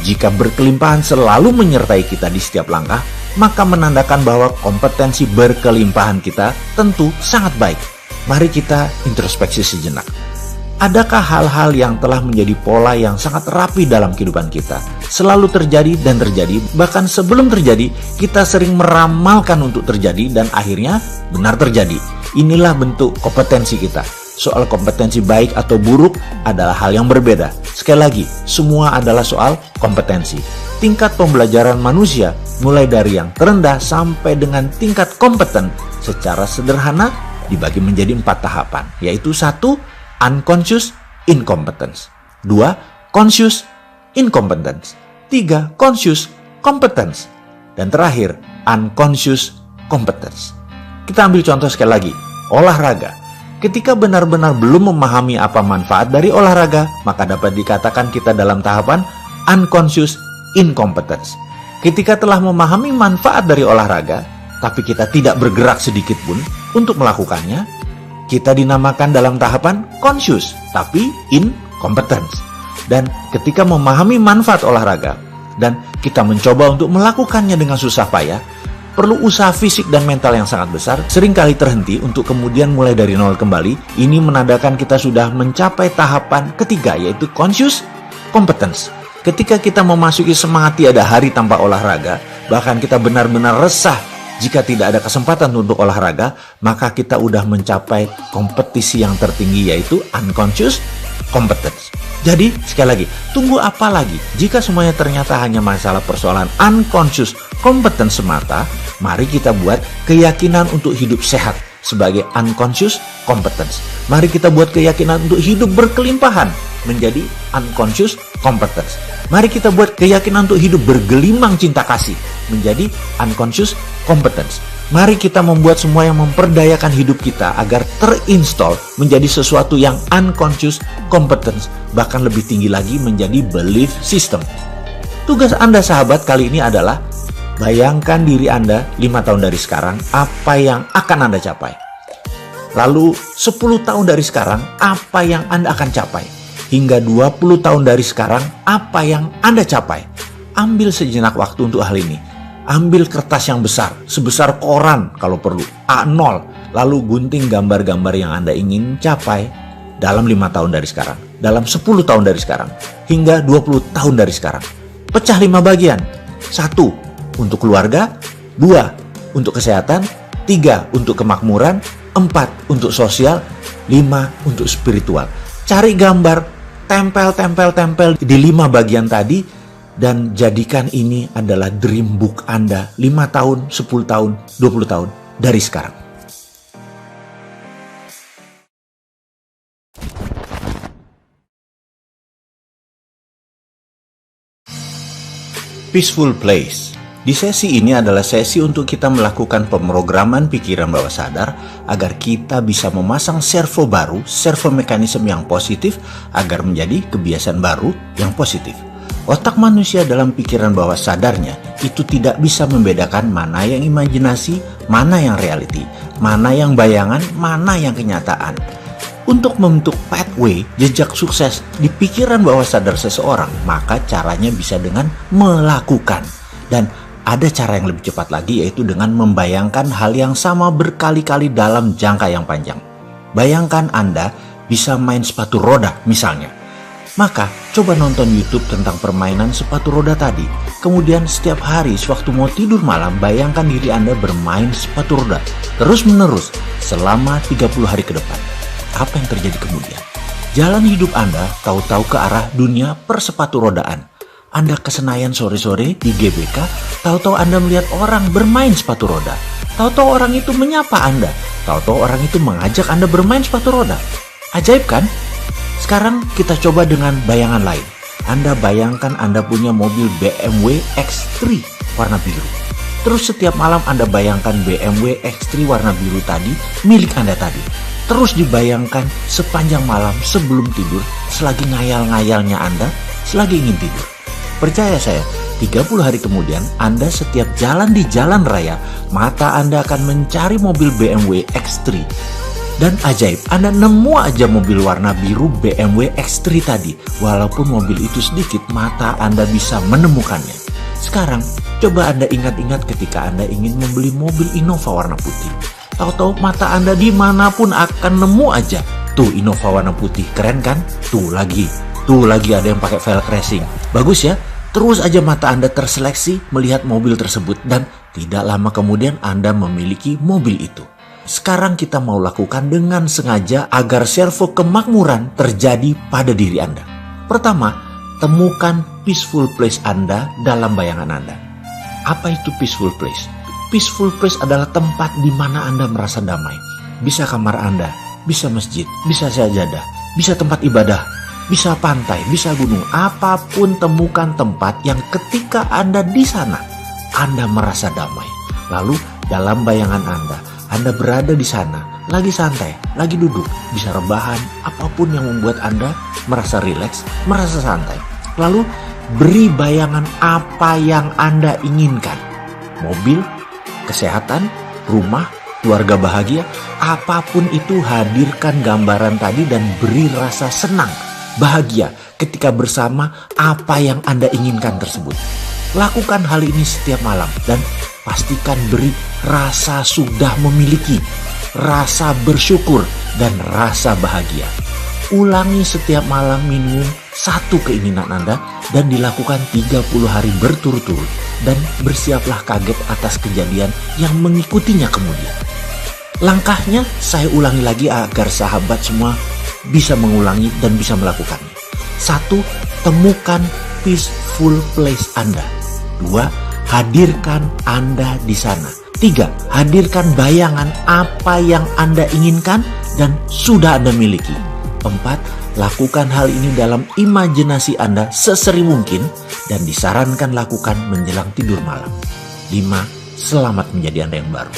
Speaker 1: Jika berkelimpahan selalu menyertai kita di setiap langkah, maka menandakan bahwa kompetensi berkelimpahan kita tentu sangat baik. Mari kita introspeksi sejenak. Adakah hal-hal yang telah menjadi pola yang sangat rapi dalam kehidupan kita? Selalu terjadi dan terjadi, bahkan sebelum terjadi, kita sering meramalkan untuk terjadi dan akhirnya benar terjadi. Inilah bentuk kompetensi kita. Soal kompetensi baik atau buruk adalah hal yang berbeda. Sekali lagi, semua adalah soal kompetensi. Tingkat pembelajaran manusia, mulai dari yang terendah sampai dengan tingkat kompeten, secara sederhana dibagi menjadi 4 tahapan, yaitu 1. Unconscious incompetence, 2. Conscious incompetence, 3. Conscious competence, dan terakhir unconscious competence. Kita ambil contoh sekali lagi, olahraga. Ketika benar-benar belum memahami apa manfaat dari olahraga, maka dapat dikatakan kita dalam tahapan unconscious incompetence. Ketika telah memahami manfaat dari olahraga, tapi kita tidak bergerak sedikit pun untuk melakukannya, kita dinamakan dalam tahapan conscious, tapi incompetence. Dan ketika memahami manfaat olahraga, dan kita mencoba untuk melakukannya dengan susah payah, perlu usaha fisik dan mental yang sangat besar, seringkali terhenti untuk kemudian mulai dari nol kembali. Ini menandakan kita sudah mencapai tahapan ketiga, yaitu conscious competence. Ketika kita memasuki semangat tiada hari tanpa olahraga, bahkan kita benar-benar resah jika tidak ada kesempatan untuk olahraga, maka kita udah mencapai kompetisi yang tertinggi, yaitu unconscious competence. Jadi, sekali lagi, tunggu apa lagi? Jika semuanya ternyata hanya masalah persoalan unconscious competence semata, mari kita buat keyakinan untuk hidup sehat sebagai unconscious competence. Mari kita buat keyakinan untuk hidup berkelimpahan menjadi unconscious competence. Mari kita buat keyakinan untuk hidup bergelimang cinta kasih menjadi unconscious competence. Mari kita membuat semua yang memperdayakan hidup kita agar terinstall menjadi sesuatu yang unconscious competence, bahkan lebih tinggi lagi menjadi belief system. Tugas Anda sahabat kali ini adalah bayangkan diri Anda 5 tahun dari sekarang, apa yang akan Anda capai. Lalu 10 tahun dari sekarang, apa yang Anda akan capai. Hingga 20 tahun dari sekarang, apa yang Anda capai. Ambil sejenak waktu untuk hal ini. Ambil kertas yang besar, sebesar koran kalau perlu, A0. Lalu gunting gambar-gambar yang Anda ingin capai dalam 5 tahun dari sekarang, dalam 10 tahun dari sekarang, hingga 20 tahun dari sekarang. Pecah 5 bagian. 1. Untuk keluarga, 2. Untuk kesehatan, 3. Untuk kemakmuran, 4. Untuk sosial, 5. Untuk spiritual. Cari gambar, tempel di 5 bagian tadi, dan jadikan ini adalah dream book Anda 5 tahun, 10 tahun, 20 tahun dari sekarang. Peaceful Place. Di sesi ini adalah sesi untuk kita melakukan pemrograman pikiran bawah sadar agar kita bisa memasang servo baru, servo mekanisme yang positif agar menjadi kebiasaan baru yang positif. Otak manusia dalam pikiran bawah sadarnya itu tidak bisa membedakan mana yang imajinasi, mana yang reality, mana yang bayangan, mana yang kenyataan. Untuk membentuk pathway, jejak sukses di pikiran bawah sadar seseorang, maka caranya bisa dengan melakukan. Dan ada cara yang lebih cepat lagi, yaitu dengan membayangkan hal yang sama berkali-kali dalam jangka yang panjang. Bayangkan Anda bisa main sepatu roda misalnya. Maka coba nonton YouTube tentang permainan sepatu roda tadi. Kemudian setiap hari sewaktu mau tidur malam, bayangkan diri Anda bermain sepatu roda terus menerus selama 30 hari ke depan. Apa yang terjadi kemudian? Jalan hidup Anda tahu-tahu ke arah dunia persepatu rodaan. Anda ke Senayan sore-sore di GBK, tahu-tahu Anda melihat orang bermain sepatu roda. Tahu-tahu orang itu menyapa Anda. Tahu-tahu orang itu mengajak Anda bermain sepatu roda. Ajaib kan? Sekarang kita coba dengan bayangan lain. Anda bayangkan Anda punya mobil BMW X3 warna biru. Terus setiap malam Anda bayangkan BMW X3 warna biru tadi milik Anda tadi. Terus dibayangkan sepanjang malam sebelum tidur, selagi ngayal-ngayalnya Anda, selagi ingin tidur. Percaya saya, 30 hari kemudian Anda setiap jalan di jalan raya, mata Anda akan mencari mobil BMW X3. Dan ajaib, Anda nemu aja mobil warna biru BMW X3 tadi. Walaupun mobil itu sedikit, mata Anda bisa menemukannya. Sekarang, coba Anda ingat-ingat ketika Anda ingin membeli mobil Innova warna putih. Tahu-tahu mata Anda dimanapun akan nemu aja. Tuh Innova warna putih, keren kan? Tuh lagi ada yang pakai velg racing. Bagus ya? Terus aja mata Anda terseleksi melihat mobil tersebut dan tidak lama kemudian Anda memiliki mobil itu. Sekarang kita mau lakukan dengan sengaja agar servo kemakmuran terjadi pada diri Anda. Pertama, temukan peaceful place Anda dalam bayangan Anda. Apa itu peaceful place? Peaceful place adalah tempat di mana Anda merasa damai. Bisa kamar Anda, bisa masjid, bisa sajadah, bisa tempat ibadah, bisa pantai, bisa gunung. Apapun temukan tempat yang ketika Anda di sana, Anda merasa damai. Lalu dalam bayangan Anda berada di sana, lagi santai, lagi duduk, bisa rebahan, apapun yang membuat Anda merasa rileks, merasa santai. Lalu beri bayangan apa yang Anda inginkan. Mobil, kesehatan, rumah, keluarga bahagia, apapun itu hadirkan gambaran tadi dan beri rasa senang, bahagia ketika bersama apa yang Anda inginkan tersebut. Lakukan hal ini setiap malam dan pastikan beri rasa sudah memiliki, rasa bersyukur, dan rasa bahagia. Ulangi setiap malam minimum satu keinginan Anda dan dilakukan 30 hari berturut-turut dan bersiaplah kaget atas kejadian yang mengikutinya kemudian. Langkahnya saya ulangi lagi agar sahabat semua bisa mengulangi dan bisa melakukannya. 1. Temukan peaceful place Anda. 2. Hadirkan Anda di sana. 3. Hadirkan bayangan apa yang Anda inginkan dan sudah Anda miliki. 4. Lakukan hal ini dalam imajinasi Anda sesering mungkin dan disarankan lakukan menjelang tidur malam. 5. Selamat menjadi Anda yang baru.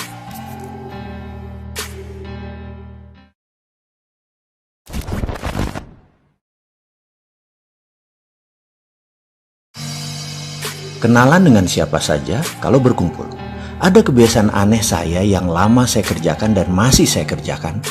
Speaker 1: Kenalan dengan siapa saja kalau berkumpul. Ada kebiasaan aneh saya yang lama saya kerjakan dan masih saya kerjakan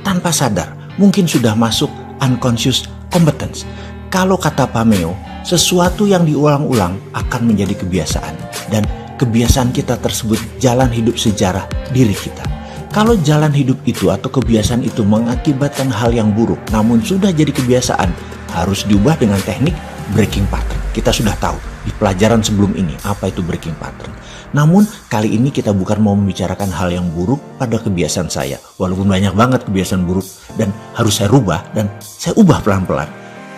Speaker 1: tanpa sadar. Mungkin sudah masuk unconscious competence. Kalau kata Pameo, sesuatu yang diulang-ulang akan menjadi kebiasaan. Dan kebiasaan kita tersebut jalan hidup sejarah diri kita. Kalau jalan hidup itu atau kebiasaan itu mengakibatkan hal yang buruk, namun sudah jadi kebiasaan, harus diubah dengan teknik breaking pattern. Kita sudah tahu di pelajaran sebelum ini apa itu breaking pattern. Namun kali ini kita bukan mau membicarakan hal yang buruk pada kebiasaan saya. Walaupun banyak banget kebiasaan buruk dan harus saya rubah dan saya ubah pelan-pelan.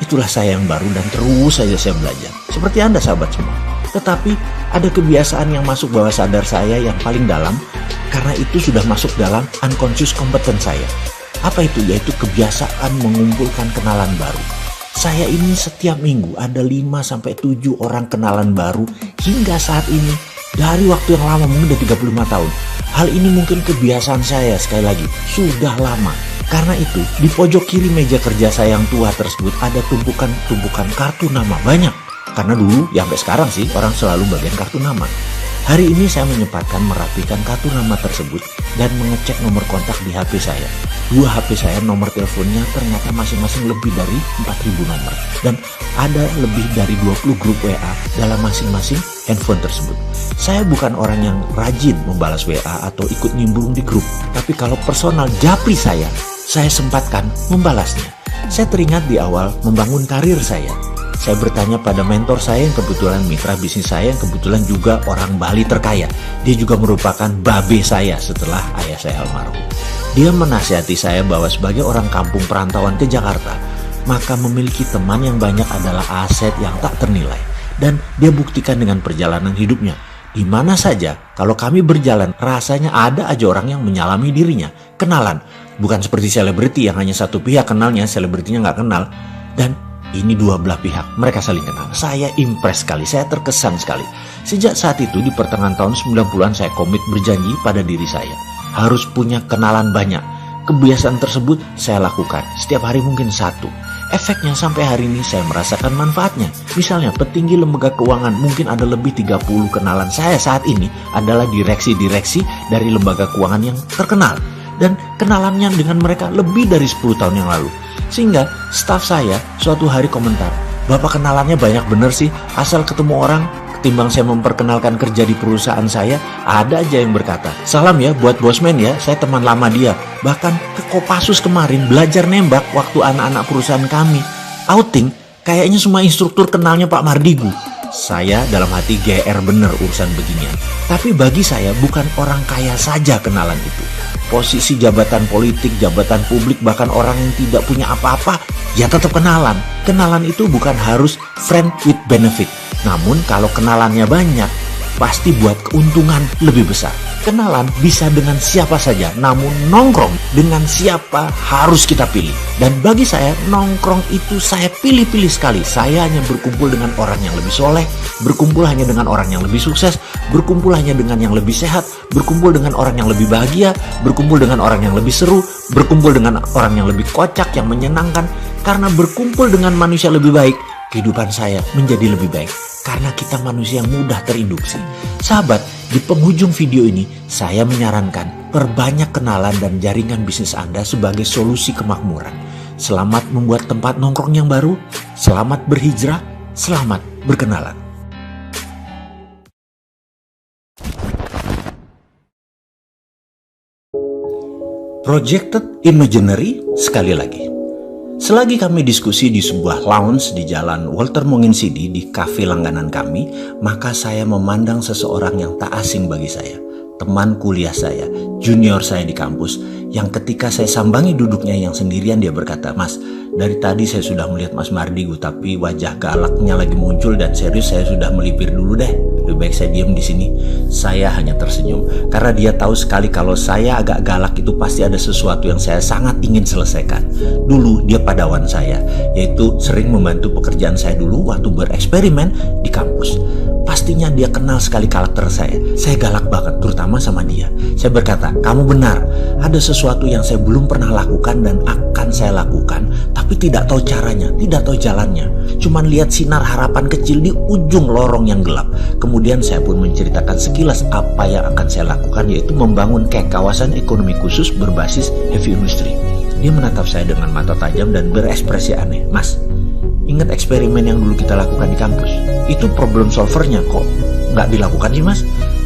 Speaker 1: Itulah saya yang baru dan terus saja saya belajar. Seperti Anda sahabat semua. Tetapi ada kebiasaan yang masuk bawah sadar saya yang paling dalam karena itu sudah masuk dalam unconscious competence saya. Apa itu? Yaitu kebiasaan mengumpulkan kenalan baru. Saya ini setiap minggu ada 5-7 orang kenalan baru hingga saat ini. Dari waktu yang lama, mungkin udah 35 tahun. Hal ini mungkin kebiasaan saya, sekali lagi, sudah lama. Karena itu, di pojok kiri meja kerja saya yang tua tersebut ada tumpukan kartu nama banyak. Karena dulu, ya sampai sekarang sih, orang selalu bagian kartu nama. Hari ini saya menyempatkan merapikan kartu nama tersebut dan mengecek nomor kontak di HP saya. 2 HP saya nomor teleponnya ternyata masing-masing lebih dari 4.000 nomor. Dan ada lebih dari 20 grup WA dalam masing-masing handphone tersebut. Saya bukan orang yang rajin membalas WA atau ikut nimbrung di grup. Tapi kalau personal japri saya sempatkan membalasnya. Saya teringat di awal membangun karir saya. Saya bertanya pada mentor saya yang kebetulan mitra bisnis saya yang kebetulan juga orang Bali terkaya. Dia juga merupakan babe saya setelah ayah saya almarhum. Dia menasihati saya bahwa sebagai orang kampung perantauan ke Jakarta, maka memiliki teman yang banyak adalah aset yang tak ternilai. Dan dia buktikan dengan perjalanan hidupnya. Di mana saja, kalau kami berjalan, rasanya ada aja orang yang menyalami dirinya. Kenalan, bukan seperti selebriti yang hanya satu pihak kenalnya, selebritinya nggak kenal. Dan ini dua belah pihak, mereka saling kenal. Saya impress sekali, saya terkesan sekali. Sejak saat itu di pertengahan tahun 90-an saya komit berjanji pada diri saya. Harus punya kenalan banyak. Kebiasaan tersebut saya lakukan, setiap hari mungkin 1. Efeknya sampai hari ini saya merasakan manfaatnya. Misalnya petinggi lembaga keuangan, mungkin ada lebih 30 kenalan saya saat ini adalah direksi-direksi dari lembaga keuangan yang terkenal. Dan kenalannya dengan mereka lebih dari 10 tahun yang lalu. Sehingga staf saya suatu hari komentar, "Bapak kenalannya banyak bener sih, asal ketemu orang." Ketimbang saya memperkenalkan kerja di perusahaan saya, ada aja yang berkata, "Salam ya buat bosman ya, saya teman lama dia." Bahkan ke Kopassus kemarin belajar nembak waktu anak-anak perusahaan kami outing, kayaknya semua instruktur kenalnya Pak Mardigu. Saya dalam hati GR bener urusan beginian. Tapi bagi saya bukan orang kaya saja kenalan itu. Posisi jabatan politik, jabatan publik, bahkan orang yang tidak punya apa-apa, ya tetap kenalan. Kenalan itu bukan harus friend with benefit. Namun kalau kenalannya banyak, pasti buat keuntungan lebih besar. Kenalan bisa dengan siapa saja, namun nongkrong dengan siapa harus kita pilih. Dan bagi saya, nongkrong itu saya pilih-pilih sekali. Saya hanya berkumpul dengan orang yang lebih soleh, berkumpul hanya dengan orang yang lebih sukses, berkumpul hanya dengan yang lebih sehat, berkumpul dengan orang yang lebih bahagia, berkumpul dengan orang yang lebih seru, berkumpul dengan orang yang lebih kocak, yang menyenangkan. Karena berkumpul dengan manusia lebih baik, kehidupan saya menjadi lebih baik. Karena kita manusia yang mudah terinduksi. Sahabat, di penghujung video ini saya menyarankan perbanyak kenalan dan jaringan bisnis Anda sebagai solusi kemakmuran. Selamat membuat tempat nongkrong yang baru, selamat berhijrah, selamat berkenalan. Projected Imaginary sekali lagi. Selagi kami diskusi di sebuah lounge di jalan Walter Monginsidi di kafe langganan kami, maka saya memandang seseorang yang tak asing bagi saya. Teman kuliah saya, junior saya di kampus, yang ketika saya sambangi duduknya yang sendirian dia berkata, "Mas, dari tadi saya sudah melihat Mas Mardigu, tapi wajah galaknya lagi muncul dan serius saya sudah melipir dulu deh. Lebih baik saya diam di sini." Saya hanya tersenyum karena dia tahu sekali kalau saya agak galak itu pasti ada sesuatu yang saya sangat ingin selesaikan. Dulu dia padawan saya, yaitu sering membantu pekerjaan saya dulu waktu bereksperimen di kampus. Pastinya dia kenal sekali karakter saya. Saya galak banget, terutama sama dia. Saya berkata, "Kamu benar, ada sesuatu yang saya belum pernah lakukan dan akan saya lakukan, tapi tidak tahu caranya, tidak tahu jalannya. Cuman lihat sinar harapan kecil di ujung lorong yang gelap." Kemudian saya pun menceritakan sekilas apa yang akan saya lakukan, yaitu membangun kayak kawasan ekonomi khusus berbasis heavy industry. Dia menatap saya dengan mata tajam dan berekspresi aneh. "Mas, ingat eksperimen yang dulu kita lakukan di kampus? Itu problem solvernya kok nggak dilakukan sih, Mas?"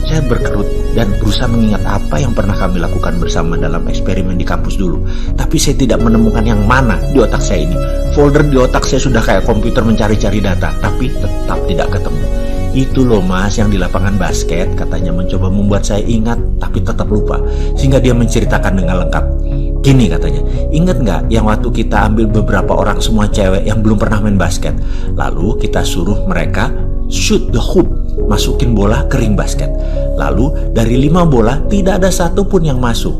Speaker 1: Saya berkerut dan berusaha mengingat apa yang pernah kami lakukan bersama dalam eksperimen di kampus dulu. Tapi saya tidak menemukan yang mana di otak saya ini. Folder di otak saya sudah kayak komputer mencari-cari data, tapi tetap tidak ketemu. "Itu loh Mas, yang di lapangan basket," katanya, mencoba membuat saya ingat tapi tetap lupa. Sehingga dia menceritakan dengan lengkap. Gini katanya, "Ingat nggak yang waktu kita ambil beberapa orang semua cewek yang belum pernah main basket, lalu kita suruh mereka shoot the hoop, masukin bola ke ring basket. Lalu dari 5 bola tidak ada satu pun yang masuk.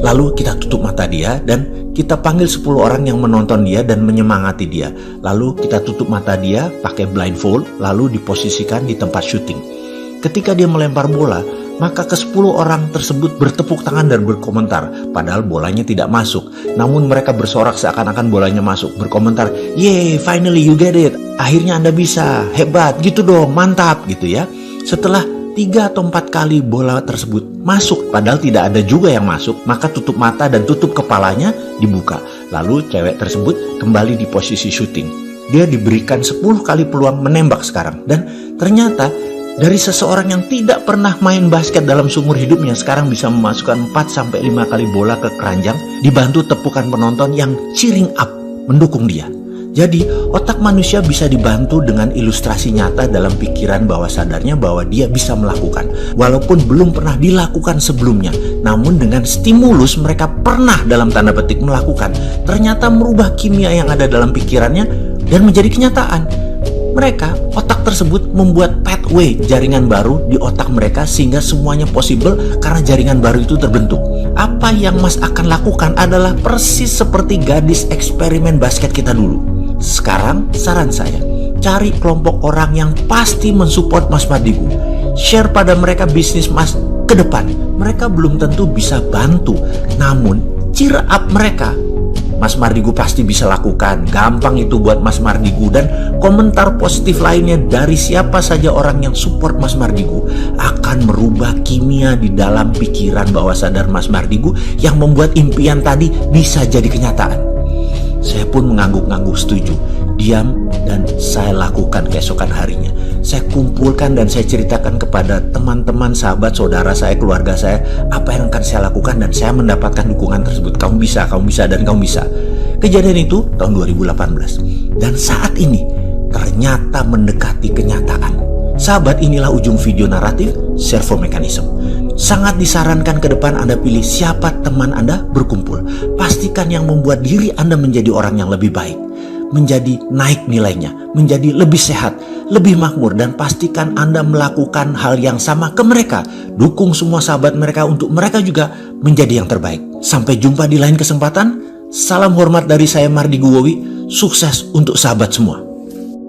Speaker 1: Lalu kita tutup mata dia dan kita panggil 10 orang yang menonton dia dan menyemangati dia. Lalu kita tutup mata dia pakai blindfold, lalu diposisikan di tempat syuting. Ketika dia melempar bola, maka ke-10 orang tersebut bertepuk tangan dan berkomentar. Padahal bolanya tidak masuk. Namun mereka bersorak seakan-akan bolanya masuk. Berkomentar, "Yeay, finally you get it. Akhirnya Anda bisa. Hebat, gitu dong, mantap," gitu ya. Setelah 3 atau 4 kali bola tersebut masuk, padahal tidak ada juga yang masuk, maka tutup mata dan tutup kepalanya, dibuka. Lalu cewek tersebut kembali di posisi syuting. Dia diberikan 10 kali peluang menembak sekarang. Dan ternyata dari seseorang yang tidak pernah main basket dalam seumur hidupnya, sekarang bisa memasukkan 4-5 kali bola ke keranjang, dibantu tepukan penonton yang cheering up, mendukung dia. Jadi, otak manusia bisa dibantu dengan ilustrasi nyata dalam pikiran bawah sadarnya bahwa dia bisa melakukan. Walaupun belum pernah dilakukan sebelumnya, namun dengan stimulus mereka pernah dalam tanda petik melakukan. Ternyata merubah kimia yang ada dalam pikirannya dan menjadi kenyataan. Mereka, otak tersebut membuat pathway jaringan baru di otak mereka sehingga semuanya possible karena jaringan baru itu terbentuk. Apa yang Mas akan lakukan adalah persis seperti gadis eksperimen basket kita dulu. Sekarang saran saya, cari kelompok orang yang pasti mensupport Mas Mardigu. Share pada mereka bisnis Mas ke depan. Mereka belum tentu bisa bantu, namun cheer up mereka. Mas Mardigu pasti bisa lakukan. Gampang itu buat Mas Mardigu. Dan komentar positif lainnya dari siapa saja orang yang support Mas Mardigu akan merubah kimia di dalam pikiran bawah sadar Mas Mardigu yang membuat impian tadi bisa jadi kenyataan. Saya pun mengangguk-angguk setuju. Diam dan saya lakukan keesokan harinya. Saya kumpulkan dan saya ceritakan kepada teman-teman, sahabat, saudara saya, keluarga saya, apa yang akan saya lakukan, dan saya mendapatkan dukungan tersebut. Kamu bisa, dan kamu bisa. Kejadian itu tahun 2018. Dan saat ini ternyata mendekati kenyataan. Sahabat, inilah ujung video naratif servo mechanism. Sangat disarankan ke depan Anda pilih siapa teman Anda berkumpul. Pastikan yang membuat diri Anda menjadi orang yang lebih baik, menjadi naik nilainya, menjadi lebih sehat, lebih makmur, dan pastikan Anda melakukan hal yang sama ke mereka. Dukung semua sahabat mereka untuk mereka juga menjadi yang terbaik. Sampai jumpa di lain kesempatan. Salam hormat dari saya Mardigu Wowi. Sukses untuk sahabat semua.